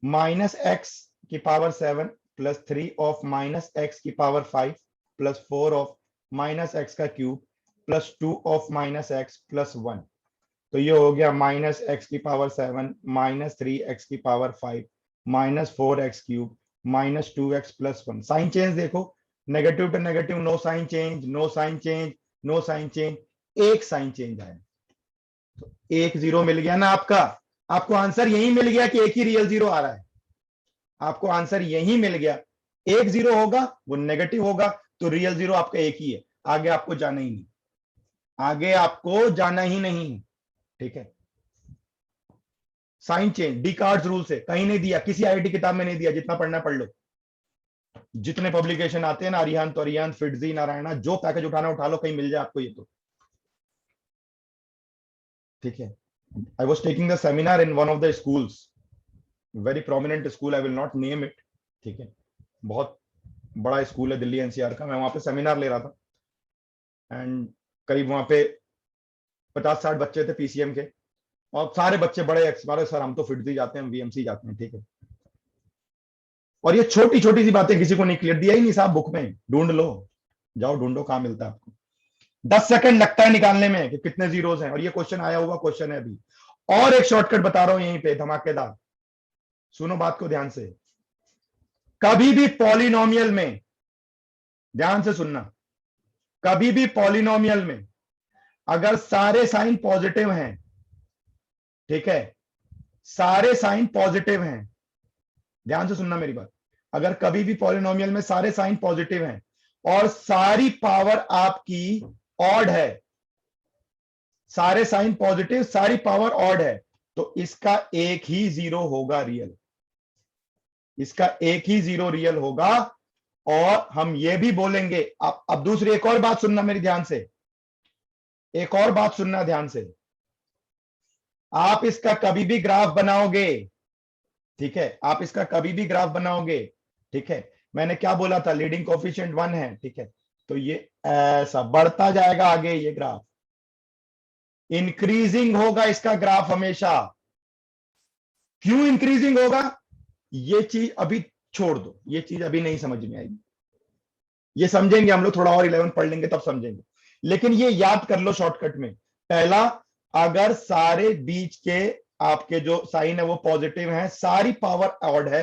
माइनस एक्स की power 7 plus 3 of minus x की power 5 plus 4 of minus x का cube plus 2 of minus x plus 1। तो ये हो गया माइनस एक्स की पावर 7 माइनस 3 एक्स की power 5 minus 4 x cube minus 2 x plus 1। Sign change देखो, negative to negative no sign change, no sign change, no sign change, एक साइन चेंज आया, तो एक जीरो मिल गया ना आपका। आपको आंसर यही मिल गया कि एक ही रियल जीरो आ रहा है, आपको आंसर यही मिल गया। एक जीरो होगा वो नेगेटिव होगा, तो रियल जीरो आपका एक ही है, आगे आपको जाना ही नहीं, आगे आपको जाना ही नहीं, ठीक है। साइन चेंज डिकार्ड्स रूल से, कहीं नहीं दिया, किसी आईआईटी किताब में नहीं दिया, जितना पढ़ना पढ़ लो, जितने पब्लिकेशन आते हैं ना, अरिहंत तो अरिहंत, फिटजी, नारायणा, जो पैकेज उठाना उठा लो, कहीं मिल जाए आपको ये तो, ठीक है। I was taking the seminar in one of the schools, very prominent school, I will not name it, ठीक है, बहुत बड़ा स्कूल है दिल्ली एनसीआर का, मैं वहां पे सेमिनार ले रहा था, एंड करीब वहां पे 50-60 बच्चे थे पीसीएम के, और सारे बच्चे बड़े एक्सपर्ट, सर हम तो फिटजी जाते हैं, वीएमसी जाते हैं, ठीक है। और ये छोटी छोटी सी बातें किसी को नहीं क्लियर, दिया ही नहीं साहब बुक में, ढूंढ लो, जाओ ढूंढो कहां मिलता है आपको, 10 सेकंड लगता है निकालने में कि कितने जीरोस हैं, और ये क्वेश्चन आया हुआ क्वेश्चन है अभी। और एक शॉर्टकट बता रहा हूं यहीं पे धमाकेदार, सुनो बात को ध्यान से, कभी भी पॉलिनोमियल में, ध्यान से सुनना, कभी भी पॉलिनोमियल में अगर सारे साइन पॉजिटिव हैं, ठीक है, सारे साइन पॉजिटिव हैं, ध्यान से सुनना मेरी बात, अगर कभी भी पॉलिनोमियल में सारे साइन पॉजिटिव हैं और सारी पावर आपकी ऑड है, सारे साइन पॉजिटिव, सारी पावर ऑड है, तो इसका एक ही जीरो होगा रियल, इसका एक ही जीरो रियल होगा। और हम ये भी बोलेंगे, अब दूसरी एक और बात सुनना मेरी ध्यान से, एक और बात सुनना ध्यान से, आप इसका कभी भी ग्राफ बनाओगे, ठीक है, आप इसका कभी भी ग्राफ बनाओगे, ठीक है, मैंने क्या बोला था, लीडिंग कोफिशिएंट 1 है, ठीक है, तो ये ऐसा बढ़ता जाएगा आगे, ये ग्राफ इंक्रीजिंग होगा, इसका ग्राफ हमेशा। क्यों इंक्रीजिंग होगा, ये चीज अभी छोड़ दो, ये चीज अभी नहीं समझ में आएगी, ये समझेंगे हम लोग, थोड़ा और 11 पढ़ लेंगे तब समझेंगे, लेकिन ये याद कर लो शॉर्टकट में, पहला, अगर सारे बीच के आपके जो साइन है वो पॉजिटिव है, सारी पावर ऑड है,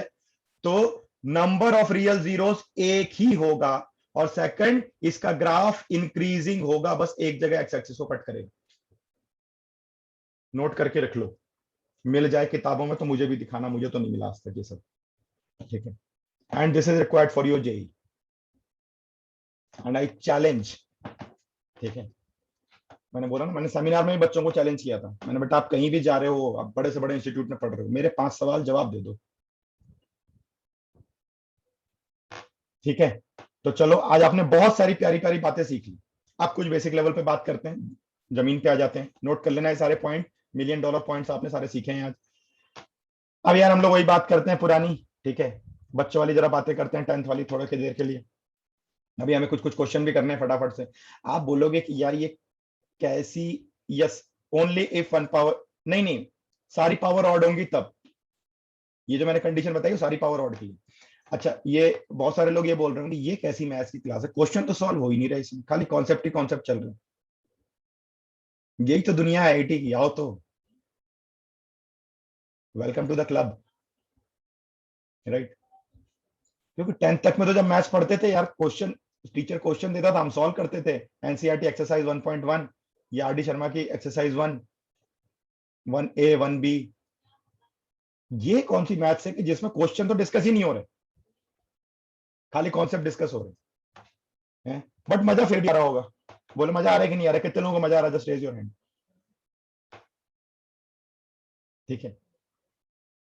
तो नंबर ऑफ रियल जीरोस एक ही होगा, और सेकंड, इसका ग्राफ इंक्रीजिंग होगा, बस एक जगह एक्स एक्सिस को कट करेगा, नोट करके रख लो, मिल जाए किताबों में तो मुझे भी दिखाना, मुझे तो नहीं मिला आज तक ये सब, ठीक है, and this is required for your JEE, and I challenge, ठीक है, मैंने बोला ना, मैंने सेमिनार में भी बच्चों को चैलेंज किया था, मैंने बेटा आप कहीं भी जा रहे हो, आप बड़े से बड़े इंस्टीट्यूट में पढ़ रहे हो, मेरे 5 सवाल जवाब दे दो, ठीक है। तो चलो आज आपने बहुत सारी प्यारी प्यारी बातें सीख ली, आप कुछ बेसिक लेवल पे बात करते हैं, जमीन पे आ जाते हैं, नोट कर लेना है सारे पॉइंट, मिलियन डॉलर पॉइंट्स आपने सारे सीखे हैं आज। अब यार हम लोग वही बात करते हैं पुरानी, ठीक है, बच्चों वाली जरा बातें करते हैं, 10th वाली थोड़ा की देर के लिए, अभी हमें कुछ कुछ क्वेश्चन भी करने हैं फटाफट से। आप बोलोगे कि यार ये कैसी, yes, only if one power, नहीं नहीं, सारी पावर ऑड होंगी तब, ये जो मैंने कंडीशन बताई वो सारी पावर ऑड की। अच्छा, ये बहुत सारे लोग ये बोल रहे हैं कि ये कैसी मैथ्स की क्लास है, क्वेश्चन तो सॉल्व हो ही नहीं रहा इसमें, खाली कॉन्सेप्ट ही कॉन्सेप्ट चल रहे हैं, यही तो दुनिया है आईआईटी की, आओ तो, welcome to the club, right. क्योंकि 10th तक में तो जब मैथ्स पढ़ते थे यार, क्वेश्चन, टीचर क्वेश्चन देता था, हम सॉल्व करते थे, एनसीईआरटी एक्सरसाइज 1.1 या आर डी शर्मा की एक्सरसाइज 1A 1B, ये कौन सी मैथ्स है कि जिसमें क्वेश्चन तो डिस्कस ही नहीं हो रहे, खाली कॉन्सेप्ट डिस्कस हो रहे हैं, बट मजा फिर भी आ रहा होगा, बोले मजा आ रहा है कि नहीं आ रहा है, कितने लोगों को मजा आ रहा है, जस्ट रेज योर हैंड, ठीक है,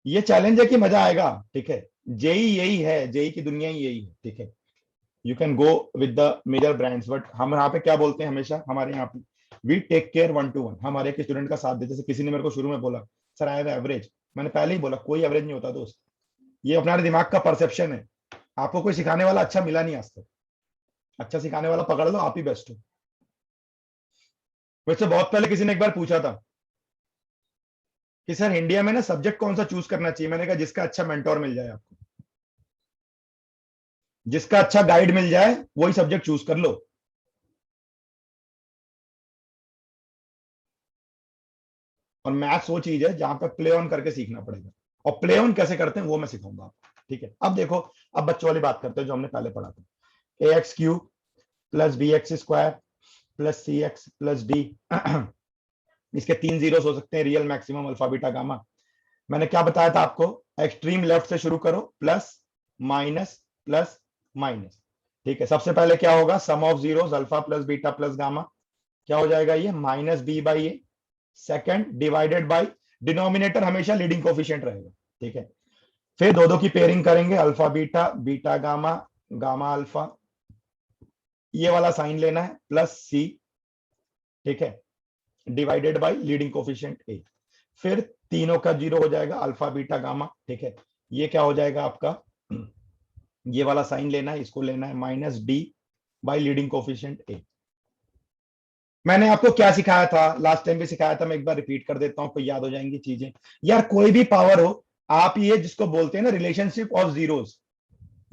ये चैलेंज है कि मजा आएगा, ठीक है, जेई यही है, जेई की दुनिया ही यही है, ठीक है, you can go with the major brands, but हम यहाँ पे क्या बोलते हैं हमेशा, हमारे यहाँ पे वी टेक केयर 1 to 1, हम हर एक स्टूडेंट का साथ देते, जैसे किसी ने मेरे को शुरू में बोला सर आई हैव एवरेज, मैंने पहले ही बोला कोई एवरेज नहीं होता दोस्त, ये अपना दिमाग का परसेप्शन है, आपको कोई सिखाने वाला अच्छा मिला नहीं आज तक, अच्छा सिखाने वाला पकड़ लो, आप ही बेस्ट हो। वैसे बहुत पहले किसी ने एक बार पूछा था कि सर इंडिया में ना सब्जेक्ट कौन सा चूज करना चाहिए, मैंने कहा जिसका अच्छा मेंटोर मिल जाए आपको, जिसका अच्छा गाइड मिल जाए वही सब्जेक्ट चूज कर लो, और मैथ्स वो चीज है जहां पर प्ले ऑन करके सीखना पड़ेगा, और प्ले ऑन कैसे करते हैं वो मैं सिखाऊंगा आपको, ठीक है। अब देखो, अब बच्चों वाली बात करते हैं जो हमने पहले पढ़ा था, ax³ plus bx² plus cx plus d, इसके 3 जीरोस हो सकते हैं, real, maximum, alpha, beta, gamma. मैंने क्या बताया था आपको, एक्सट्रीम लेफ्ट से शुरू करो, प्लस माइनस प्लस माइनस, ठीक है, सबसे पहले क्या होगा, sum of zeros, alpha plus beta plus gamma, क्या हो जाएगा ये, -b/a, second divided by, denominator हमेशा लीडिंग कोफिशिएंट रहेगा, ठीक है। फिर दो दो की पेयरिंग करेंगे, alpha beta, beta gamma, gamma alpha, ये वाला साइन लेना है, प्लस सी, ठीक है, divided by leading coefficient a. फिर तीनों का जीरो हो जाएगा, अल्फा बीटा गामा, ठीक है। ये क्या हो जाएगा आपका, ये वाला साइन लेना है, इसको लेना है minus d by leading coefficient a. मैंने आपको क्या सिखाया था, लास्ट टाइम भी सिखाया था, मैं एक बार रिपीट कर देता हूं, तो याद हो जाएंगी चीजें। यार कोई भी पावर हो, आप ये जिसको बोलते हैं ना रिलेशनशिप ऑफ जीरोस,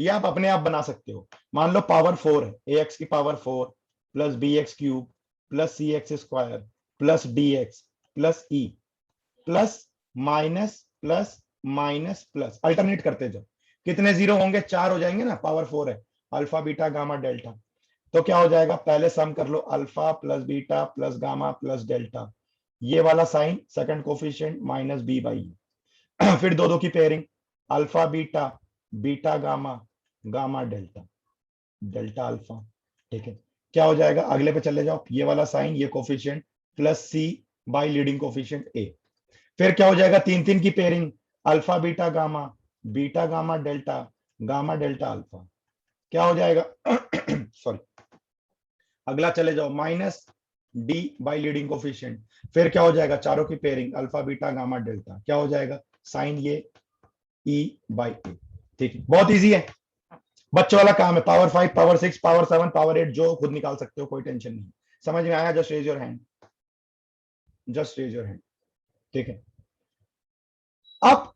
ये आप अपने आप बना सकते हो। मान लो पावर 4 है, ए एक्स की power 4 plus b x cube plus c x square plus d x plus e plus minus plus minus plus, alternate करते जाओ। कितने जीरो होंगे, 4 हो जाएंगे ना, पावर 4 है, अल्फा बीटा गामा डेल्टा। तो क्या हो जाएगा, पहले सम कर लो, alpha plus beta plus gamma plus delta, ये वाला sign second coefficient minus b by. फिर दो दो की pairing, alpha beta, beta gamma, gamma delta, delta alpha, ठीक है। क्या हो जाएगा, अगले पे चले जाओ, ये वाला साइन, ये coefficient plus c by leading coefficient a. फिर क्या हो जाएगा, तीन तीन की pairing, alpha beta gamma, beta gamma delta, gamma delta alpha. क्या हो जाएगा सॉरी, अगला चले जाओ, minus d by leading coefficient. फिर क्या हो जाएगा, चारों की pairing, alpha beta gamma delta, क्या हो जाएगा, साइन ये ई बाई ए, ठीक है। बहुत इजी है, बच्चों वाला काम है, पावर 5, पावर 6, पावर 7, पावर 8 जो खुद निकाल सकते हो, कोई टेंशन नहीं। समझ में आया, just raise your hand, just raise your hand, ठीक है। अब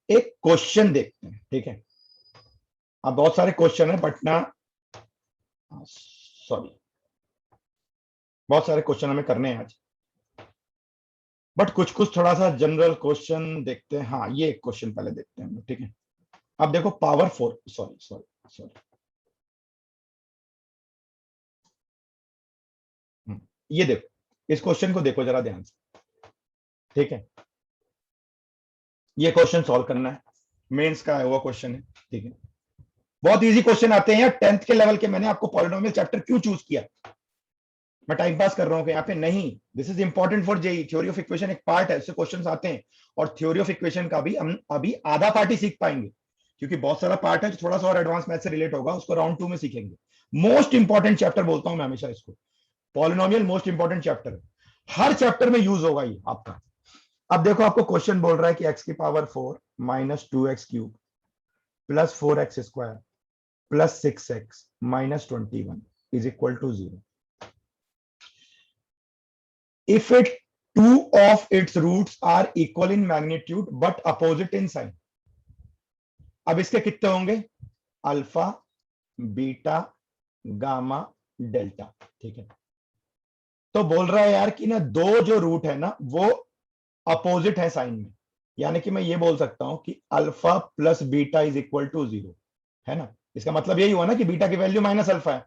एक क्वेश्चन देखते हैं, ठीक है। अब बहुत सारे क्वेश्चन है, बट ना, सॉरी, बहुत सारे क्वेश्चन हमें करने हैं आज, बट कुछ कुछ थोड़ा सा जनरल क्वेश्चन देखते हैं। हाँ, ये एक क्वेश्चन पहले देखते हैं, ठीक है। अब देखो पावर 4, सॉरी सॉरी सॉरी, ये देखो, इस क्वेश्चन को देखो जरा ध्यान से, ठीक है। ये क्वेश्चन सॉल्व करना है, मेंस का है वो क्वेश्चन है, ठीक है। बहुत इजी क्वेश्चन आते हैं, 10th के लेवल के। मैंने आपको पॉलिनोमियल चैप्टर क्यों चूज किया, मैं टाइम पास कर रहा हूं कि यहाँ पे नहीं, this is important for JEE. Theory of equation एक पार्ट है, उससे क्वेश्चंस आते हैं, और थ्योरी ऑफ इक्वेशन का भी हम अभी आधा पार्ट ही सीख पाएंगे, क्योंकि बहुत सारा पार्ट है जो थोड़ा सा और एडवांस मैथ से रिलेट होगा, उसको राउंड 2 में सीखेंगे। मोस्ट इंपॉर्टेंट चैप्टर बोलता हूं मैं हमेशा इसको, पॉलिनोमियल मोस्ट इंपॉर्टेंट चैप्टर है, हर चैप्टर में यूज होगा ये आपका। अब देखो, आपको क्वेश्चन बोल रहा है कि x की power 4 minus 2x cube plus 4x square plus 6x minus 21 is equal to 0 if it two of its roots are equal in magnitude but opposite in sign। अब इसके कितने होंगे, अल्फा बीटा गामा डेल्टा, ठीक है। तो बोल रहा है यार कि ना, दो जो रूट है ना वो अपोजिट है साइन में, यानी कि मैं ये बोल सकता हूं कि alpha plus beta is equal to 0, है ना। इसका मतलब यही हुआ ना कि बीटा की वैल्यू माइनस अल्फा है,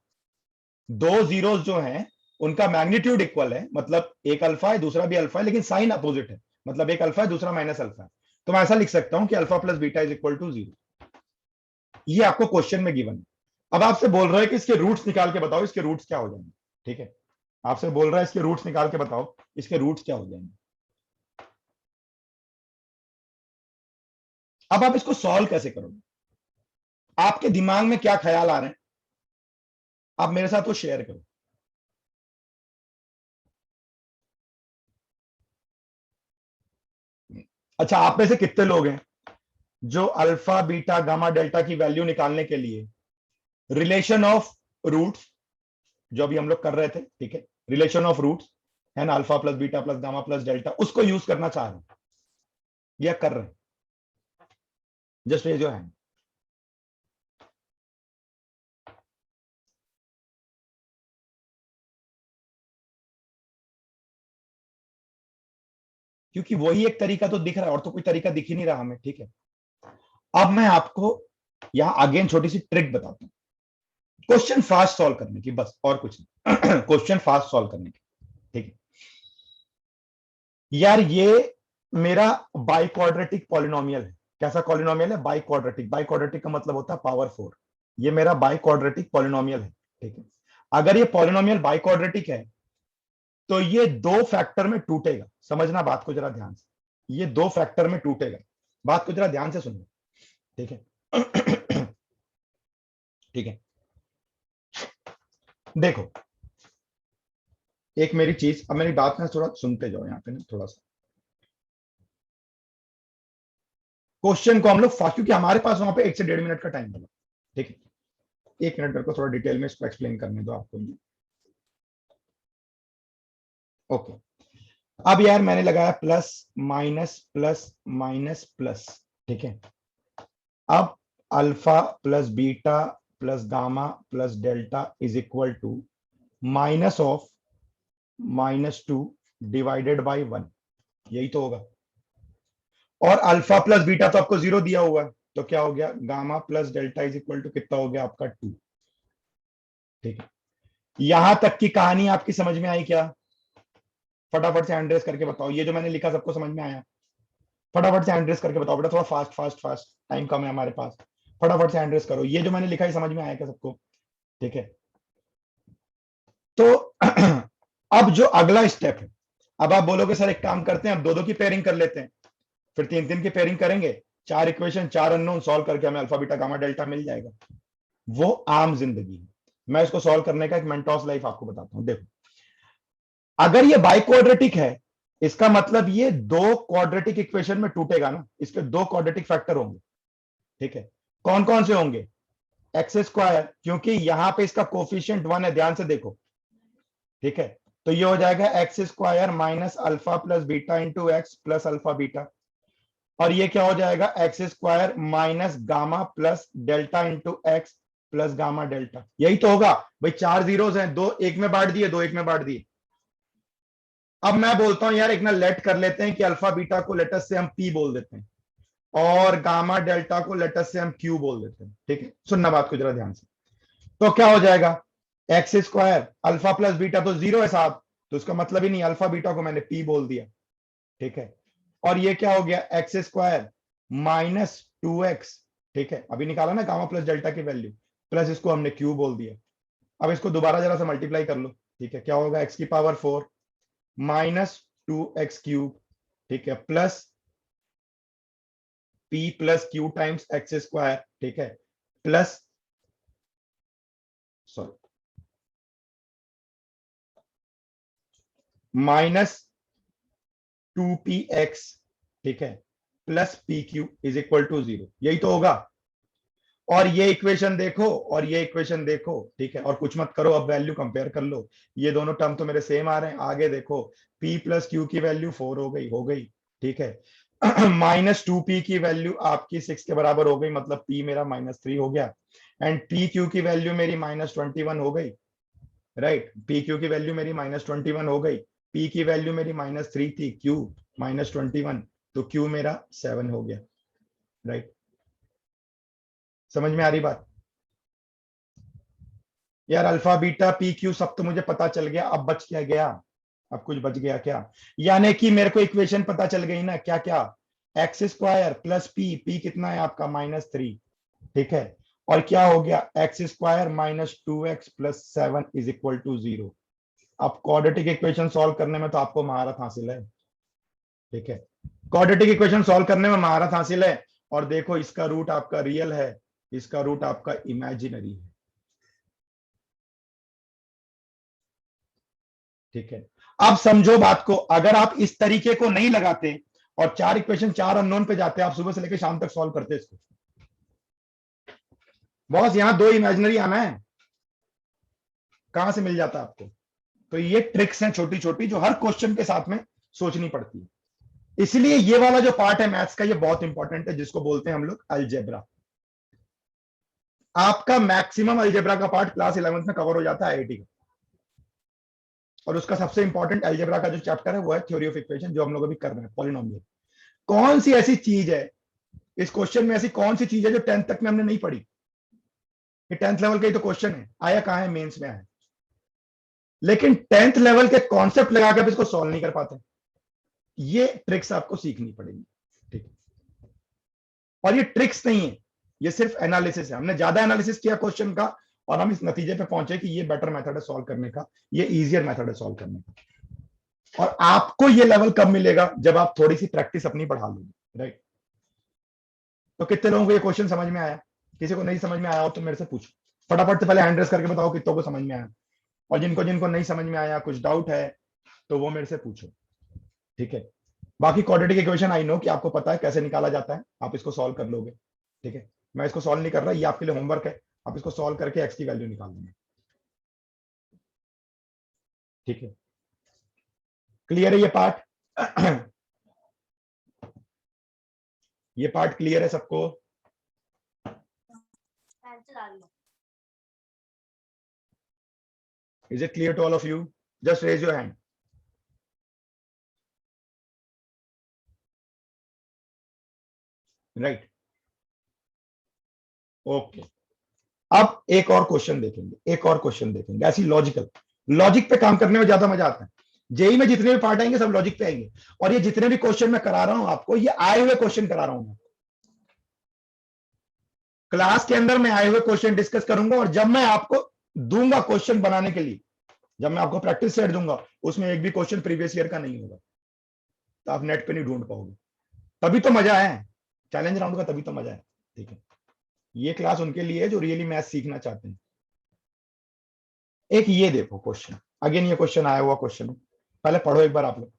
दो जीरोस जो हैं उनका मैग्नीट्यूड इक्वल है, मतलब एक अल्फा है दूसरा भी अल्फा है, लेकिन साइन अपोजिट है, मतलब एक अल्फा है दूसरा माइनस अल्फा है। तो मैं ऐसा लिख सकता हूं कि alpha plus beta is equal to 0। ये आपको क्वेश्चन में गिवन है। अब आपसे बोल रहा है कि इसके रूट्स निकाल के बताओ, इसके रूट्स क्या हो जाएंगे, ठीक है। आपसे बोल रहा है इसके रूट्स निकाल के बताओ, इसके रूट्स क्या हो जाएंगे। अब आप इसको सॉल्व कैसे करोगे, आपके दिमाग में क्या ख्याल आ रहे हैं, आप मेरे साथ वो शेयर करो। अच्छा, आप में से कितने लोग हैं जो अल्फा बीटा गामा डेल्टा की वैल्यू निकालने के लिए रिलेशन ऑफ रूट्स, जो अभी हम लोग कर रहे थे, ठीक है, रिलेशन ऑफ रूट्स है ना, alpha plus beta plus gamma plus delta, उसको यूज करना चाह रहे हैं या कर रहे हैं, जस्ट रेज योर हैंड। क्योंकि वही एक तरीका तो दिख रहा है, और तो कोई तरीका दिख ही नहीं रहा हमें, ठीक है। अब मैं आपको यहां अगेन छोटी सी ट्रिक बताता हूं, क्वेश्चन फास्ट सॉल्व करने की, बस और कुछ नहीं क्वेश्चन फास्ट सॉल्व करने की, ठीक है। यार ये मेरा बाई क्वाड्रेटिक पॉलिनोमियल है, कैसा पॉलिनोमियल है, बाई क्वाड्रेटिक। बाई क्वाड्रेटिक का मतलब होता है पावर 4, ये मेरा बाई क्वाड्रेटिक पॉलिनोमियल है, ठीक है। अगर ये पॉलिनोमियल बाई क्वाड्रेटिक है, तो ये दो फैक्टर में टूटेगा, समझना बात को जरा ध्यान से, ये दो फैक्टर में टूटेगा, बात को जरा ध्यान से सुनना, ठीक है। ठीक है, देखो एक मेरी चीज, अब मेरी बात ना थोड़ा सुनते जाओ यहाँ पे ना थोड़ा सा। क्वेश्चन को हम लोग फास्ट, क्योंकि हमारे पास वहां पे 1 से 1.5 मिनट का टाइम होगा, ठीक है। 1 मिनट मेरे को थोड़ा डिटेल में इसको एक्सप्लेन करने दो आपको। ओके, अब यार मैंने लगाया plus minus plus minus plus, ठीक है। अब alpha plus beta plus gamma plus delta is equal to minus of -2 divided by 1, यही तो होगा। और अल्फा प्लस बीटा तो आपको 0 दिया हुआ है, तो क्या हो गया, gamma plus delta is equal to कितना हो गया आपका 2, ठीक है। यहां तक की कहानी आपकी समझ में आई क्या? फटाफट से हैंड रेस करके बताओ, ये जो मैंने लिखा सबको समझ में आया? फटाफट से हैंड रेस करके बताओ बेटा, थोड़ा फास्ट फास्ट फास्ट, टाइम कम है हमारे पास, फटाफट से हैंड रेस करो। ये जो मैंने लिखा है समझ में आया क्या सबको? ठीक है, तो अब जो अगला स्टेप है, अब आप बोलोगे सर एक काम करते हैं, अब दो दो की पेयरिंग कर लेते हैं, फिर तीन तीन की पेयरिंग करेंगे, 4 इक्वेशन 4 अननोन सॉल्व करके हमें अल्फा बीटा गामा डेल्टा मिल जाएगा। वो आम जिंदगी है, मैं इसको सॉल्व करने का एक मेंटोस लाइफ आपको बताता हूं। देखो, अगर ये बाई क्वाड्रेटिक है, इसका मतलब ये दो क्वाड्रेटिक इक्वेशन में टूटेगा ना, इसके दो क्वाड्रेटिक फैक्टर होंगे, ठीक है। कौन कौन से होंगे? एक्स स्क्वायर, क्योंकि यहां पे इसका कोफिशिएंट 1 है, ध्यान से देखो, ठीक है। तो ये हो जाएगा x square minus alpha plus beta into x plus alpha beta. और ये क्या हो जाएगा, x square minus gamma plus delta into x plus gamma delta, यही तो होगा भाई। 4 जीरोस हैं, दो एक में बांट दिए, दो एक में बांट दिए। अब मैं बोलता हूं यार एक ना लेट कर लेते हैं कि अल्फा बीटा को लेटस से हम पी बोल देते हैं, और गामा डेल्टा को लेटस से हम क्यू बोल देते हैं, ठीक है। सुनना बात को जरा ध्यान से, तो क्या हो जाएगा, x square alpha plus beta तो 0 है साहब, तो उसका मतलब ही नहीं, अल्फा बीटा को मैंने पी बोल दिया, ठीक है। और ये क्या हो गया, एक्स स्क्वायर -2x, ठीक है, अभी निकाला ना गामा प्लस डेल्टा की वैल्यू, प्लस इसको हमने क्यू बोल दिया। अब इसको दोबारा जरा सा मल्टीप्लाई कर लो, ठीक है, क्या होगा, एक्स की पावर 4 -2x³ ठीक है, plus p plus q times x square, ठीक है, प्लस सॉरी -2px, ठीक है, plus pq is equal to 0, यही तो होगा। और ये इक्वेशन देखो और ये इक्वेशन देखो, ठीक है, और कुछ मत करो, अब वैल्यू कंपेयर कर लो, ये दोनों टर्म तो मेरे सेम आ रहे हैं। आगे देखो, p प्लस क्यू की वैल्यू 4 हो गई, ठीक है। -2p की वैल्यू आपकी 6 के बराबर हो गई, मतलब p मेरा -3 हो गया, एंड पी क्यू की वैल्यू मेरी -21 हो गई, राइट। पी क्यू की वैल्यू मेरी -21 हो गई, पी की वैल्यू मेरी -3 थी, क्यू -21, तो क्यू मेरा 7 हो गया, राइट। समझ में आ रही बात? यार अल्फा बीटा पी क्यू सब तो मुझे पता चल गया, अब बच क्या गया, अब कुछ बच गया क्या? यानी कि मेरे को इक्वेशन पता चल गई ना, क्या क्या, x square plus P, P कितना है आपका -3, ठीक है, और क्या हो गया, x square -2x plus 7 is equal to 0। अब क्वाड्रेटिक इक्वेशन सॉल्व करने में तो आपको महारत हासिल है, ठीक है, क्वाड्रेटिक इक्वेशन सॉल्व करने में महारत हासिल है। और देखो, इसका रूट आपका रियल है, इसका रूट आपका इमेजिनरी है, ठीक है। अब समझो बात को, अगर आप इस तरीके को नहीं लगाते और 4 इक्वेशन 4 अननोन पे जाते, आप सुबह से लेकर शाम तक सॉल्व करते इसको, बॉस यहां 2 इमेजिनरी आना है, कहां से मिल जाता आपको? तो ये ट्रिक्स हैं छोटी छोटी, जो हर क्वेश्चन के साथ में सोचनी पड़ती है। इसलिए ये वाला जो पार्ट है मैथ्स का, ये बहुत इंपॉर्टेंट है, जिसको बोलते हैं हम लोग अलजेब्रा। आपका मैक्सिमम अलजेब्रा का पार्ट क्लास 11th में कवर हो जाता है आईआईटी का, और उसका सबसे इंपॉर्टेंट अलजेब्रा का जो चैप्टर है वो है थ्योरी ऑफ इक्वेशन, जो हम लोग अभी कर रहे हैं, पॉलिनोमियल। कौन सी ऐसी चीज है, इस क्वेश्चन में ऐसी कौन सी चीज है जो 10th तक में हमने नहीं पढ़ी? ये 10th लेवल का ही तो क्वेश्चन है, आया कहां है, मेंस में आया, लेकिन 10th लेवल के कॉन्सेप्ट लगाकर इसको सॉल्व नहीं कर पाते। ये ट्रिक्स आपको सीखनी पड़ेगी, ठीक है। और ये ट्रिक्स नहीं है, ये सिर्फ एनालिसिस है, हमने ज्यादा एनालिसिस किया क्वेश्चन का, और हम इस नतीजे पे पहुंचे कि ये बेटर मेथड है सॉल्व करने का, ये इजियर मेथड है सॉल्व करने का। और आपको ये लेवल कब मिलेगा, जब आप थोड़ी सी प्रैक्टिस अपनी बढ़ा लोगे, राइट। तो कितने लोगों को ये क्वेश्चन समझ में आया? किसी को नहीं समझ में आया हो तो मेरे से पूछो फटाफट से, पहले हैंड रेस करके बताओ कितनों को समझ में आया। और जिनको जिनको नहीं समझ में आया, कुछ डाउट है, तो वो मेरे से पूछो, ठीक है। बाकी क्वाड्रेटिक इक्वेशन आई नो कि आपको पता है कैसे निकाला जाता है, आप इसको सॉल्व कर लोगे, ठीक है। मैं इसको सॉल्व नहीं कर रहा, ये आपके लिए होमवर्क है, आप इसको सॉल्व करके एक्स की वैल्यू निकाल देंगे, ठीक है। क्लियर है ये पार्ट? ये पार्ट क्लियर है सबको? Is it clear to all of you? Just raise your hand. Right. Okay. अब एक और क्वेश्चन देखेंगे, एक और क्वेश्चन देखेंगे, ऐसी लॉजिकल, लॉजिक पे काम करने में ज्यादा मजा आता है। जेई में जितने भी पार्ट आएंगे सब लॉजिक पे आएंगे, और ये जितने भी क्वेश्चन मैं करा रहा हूं आपको, ये आए हुए क्वेश्चन करा रहा हूं। क्लास के अंदर मैं आए हुए क्वेश्चन डिस्कस करूंगा, और जब मैं आपको दूंगा क्वेश्चन बनाने के लिए, जब मैं आपको प्रैक्टिस सेट दूंगा, उसमें एक भी क्वेश्चन प्रीवियस ईयर का नहीं होगा, तो आप नेट पे नहीं ढूंढ पाओगे। तभी तो मजा है चैलेंज राउंड का, तभी तो मजा है, ठीक है। ये क्लास उनके लिए है जो रियली मैथ सीखना चाहते हैं। एक ये देखो क्वेश्चन, अगेन ये क्वेश्चन आया हुआ क्वेश्चन है, पहले पढ़ो एक बार आप लोग।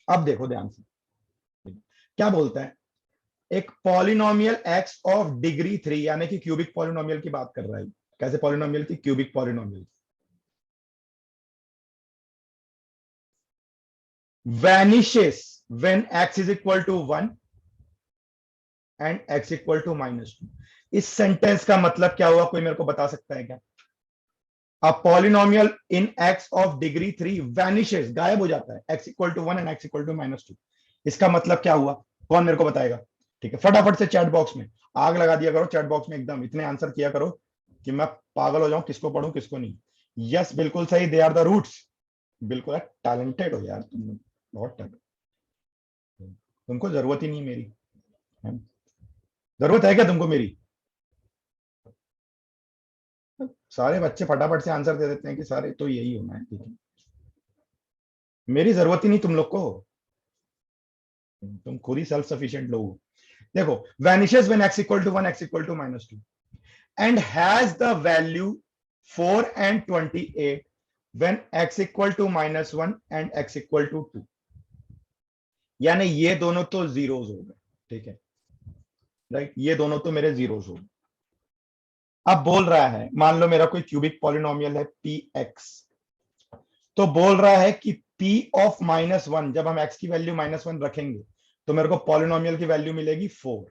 अब देखो ध्यान से, क्या बोलता है, एक पॉलिनोमियल एक्स ऑफ डिग्री 3, यानी कि क्यूबिक पॉलिनोमियल की बात कर रहा है। कैसे पॉलिनोमियल की? Cubic polynomial. Vanishes when x is equal to 1 and x equal to -2। इस सेंटेंस का मतलब क्या हुआ, कोई मेरे को बता सकता है क्या? A polynomial in x of degree 3 vanishes, गायब हो जाता है, x equal to 1 and x equal to -2। इसका मतलब क्या हुआ? कौन मेरे को बताएगा? ठीक है, फटाफट से चैट बॉक्स में आग लगा दिया करो, चैट बॉक्स में एकदम इतने आंसर किया करो कि मैं पागल हो जाऊं, किसको पढ़ूं किसको नहीं। यस, बिल्कुल सही, दे आर द रूट्स। बिल्कुल टैलेंटेड हो यार तुम, बहुत टैलेंटेड। तुमको जरूरत ही नहीं मेरी, जरूरत है क्या तुमको मेरी? सारे बच्चे फटाफट से आंसर दे देते हैं कि सारे तो यही होना है, ठीक है। मेरी जरूरत ही नहीं तुम लोग को, तुम खुद ही सेल्फ सफिशिएंट लोग हो। देखो, vanishes when x equal to 1, x equal to -2 and has the value 4 and 28 when x equal to -1 and x equal to 2। यानी ये दोनों तो जीरोस हो गए, ठीक है, राइट, ये दोनों तो मेरे जीरोस हो गए। अब बोल रहा है, मान लो मेरा कोई क्यूबिक पॉलिनोमियल है px, तो बोल रहा है कि p ऑफ -1, जब हम x की वैल्यू -1 रखेंगे तो मेरे को पॉलिनोमियल की वैल्यू मिलेगी 4,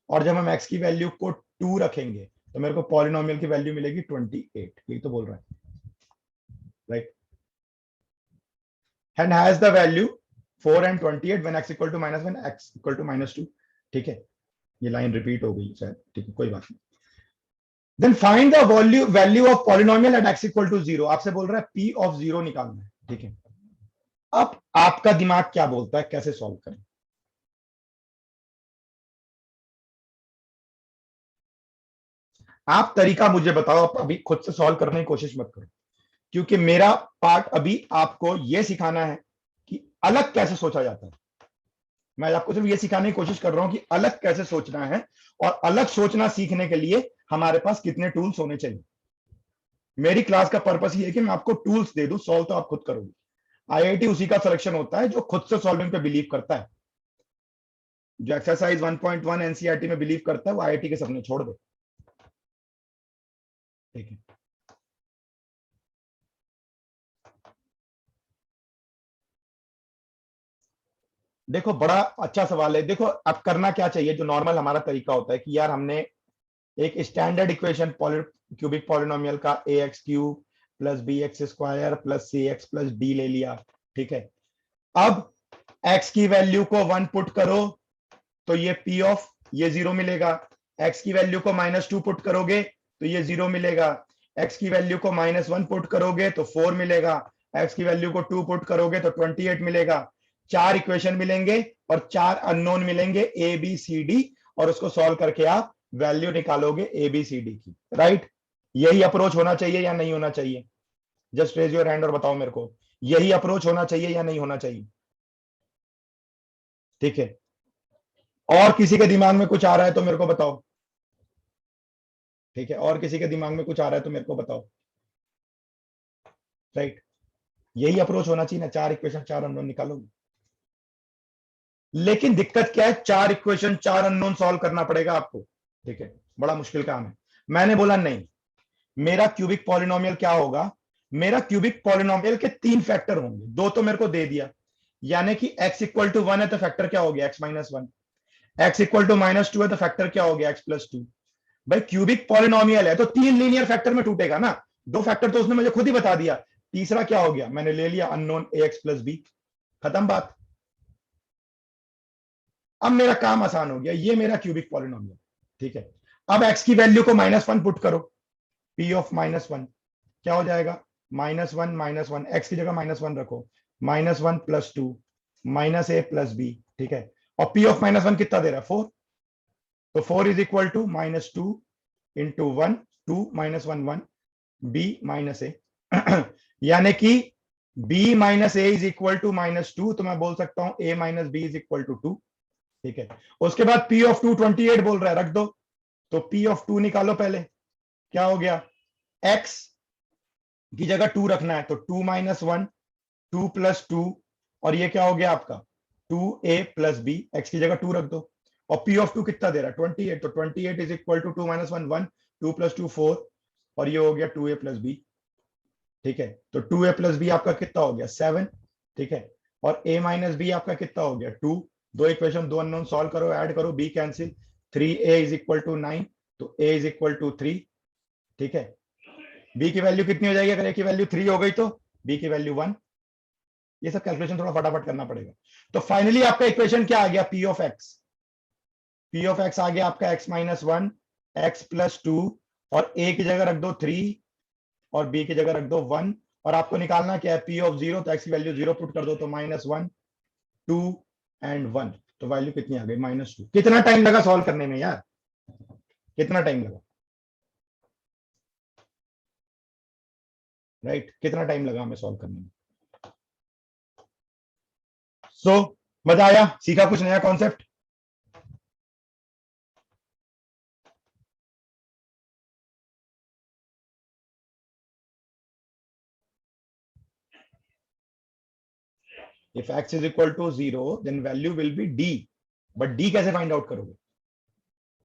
और जब हम x की वैल्यू को 2 रखेंगे तो मेरे को पॉलिनोमियल की वैल्यू मिलेगी 28। यही तो बोल रहा है, right. And has the value 4 and 28 when x equal to -1, x equal to -2, ठीक है। ये लाइन रिपीट हो गई शायद, ठीक है, कोई बात नहीं। Then find the value of polynomial at x equal to 0। आपसे बोल रहा है p ऑफ 0 निकालना है, ठीक है। अब आपका दिमाग क्या बोलता है, कैसे सॉल्व करें? आप तरीका मुझे बताओ, आप अभी खुद से सॉल्व करने की कोशिश मत करो, क्योंकि मेरा पार्ट अभी आपको यह सिखाना है कि अलग कैसे सोचा जाता है। मैं आपको सिर्फ ये सिखाने की कोशिश कर रहा हूं कि अलग कैसे सोचना है, और अलग सोचना सीखने के लिए हमारे पास कितने टूल्स होने चाहिए। मेरी क्लास का पर्पस ये है कि मैं आपको टूल्स दे दूं, सॉल्व तो आप खुद करोगे। आईआईटी उसी का सिलेक्शन होता है जो खुद से सॉल्विंग पे बिलीव करता है। जो एक्सरसाइज 1.1 एनसीईआरटी में बिलीव करता है वो आईआईटी के सपने छोड़ दे, ठीक है। देखो, बड़ा अच्छा सवाल है। देखो, अब करना क्या चाहिए, जो नॉर्मल हमारा तरीका होता है कि यार हमने एक स्टैंडर्ड इक्वेशन क्यूबिक पॉलिनोमियल का a x cube plus b x square plus c x plus d ले लिया, ठीक है। अब x की वैल्यू को 1 पुट करो तो ये p ऑफ ये 0 मिलेगा। x की वैल्यू को -2 पुट करोगे तो ये 0 मिलेगा। x की वैल्यू को -1 पुट करोगे तो 4 मिलेगा। x की वैल्यू को 2 पुट करोगे तो 28 मिलेगा। 4 इक्वेशन मिलेंगे और 4 अननोन मिलेंगे ए बी सी डी, और उसको सॉल्व करके आप वैल्यू निकालोगे ए बी सी डी की। राइट, यही अप्रोच होना चाहिए या नहीं होना चाहिए? जस्ट रेज योर हैंड और बताओ मेरे को, यही अप्रोच होना चाहिए या नहीं होना चाहिए? ठीक है, और किसी के दिमाग में कुछ आ रहा है तो मेरे को बताओ। ठीक है, और किसी के दिमाग में कुछ आ रहा है तो मेरे को बताओ। राइट, यही अप्रोच होना चाहिए ना, 4 इक्वेशन 4 अननोन निकालोगे। लेकिन दिक्कत क्या है, 4 इक्वेशन 4 अननोन सॉल्व करना पड़ेगा आपको। ठीक है, बड़ा मुश्किल काम है। मैंने बोला नहीं, मेरा क्यूबिक पॉलिनोमियल क्या होगा, मेरा क्यूबिक पॉलिनोमियल के 3 फैक्टर होंगे, 2 तो मेरे को दे दिया, यानी कि x इक्वल टू 1 है तो फैक्टर क्या हो गया, x-1। x इक्वल टू -2 है तो फैक्टर क्या हो गया, x+2। भाई क्यूबिक पॉलिनोमियल है तो 3 लीनियर फैक्टर में टूटेगा ना, 2 फैक्टर तो उसने मुझे खुद ही बता दिया, तीसरा क्या हो गया, मैंने ले लिया अननोन ax+b, खत्म बात। अब मेरा काम आसान हो गया, ये मेरा क्यूबिक पॉलिनोमियल। ठीक है, अब x की वैल्यू को -1 पुट करो, p ऑफ -1 क्या हो जाएगा, -1 x की जगह -1 रखो, -1 + 2 -a + b। ठीक है, और p ऑफ -1 कितना दे रहा है, 4, तो 4 is equal to -2 into 1, 2 -1 1, b -a यानी कि b -a is equal to -2, तो मैं बोल सकता हूं a - b is equal to 2। ठीक है, उसके बाद p ऑफ 2 28 बोल रहा है, रख दो, तो p ऑफ 2 निकालो पहले, क्या हो गया, x की जगह 2 रखना है तो 2 - 1, 2 + 2, और ये क्या हो गया आपका 2a + b, x की जगह 2 रख दो, और p ऑफ 2 कितना दे रहा है 28, तो 28 इज इक्वल टू 2 - 1 1, 2 + 2 4, और ये हो गया 2a + b। ठीक है, तो 2a + b आपका कितना हो गया 7। ठीक है, और a - b आपका कितना हो गया 2, दो इक्वेशन दो अननोन सॉल्व करो, ऐड करो, b cancel, 3a is equal to 9, तो a इज इक्वल टू 3। ठीक है, b की वैल्यू कितनी हो जाएगी, अगर a की वैल्यू 3 हो गई तो b की वैल्यू 1। ये सब कैलकुलेशन थोड़ा फटाफट करना पड़ेगा। तो फाइनली आपका इक्वेशन क्या आ गया, p of x, p of x आ गया आपका x-1, x+2, और a की जगह रख दो 3 और b की जगह रख दो 1, और आपको निकालना क्या है p ऑफ 0, तो x की वैल्यू 0 पुट कर दो, तो -1 2 एंड 1, तो वैल्यू कितनी आ गई -2। कितना टाइम लगा सॉल्व करने में यार, कितना टाइम लगा, राइट, कितना टाइम लगा हमें सॉल्व करने में। सो मजा आया, सीखा कुछ नया concept. If x is equal to 0 then value will be d, but d कैसे फाइंड आउट करोगे,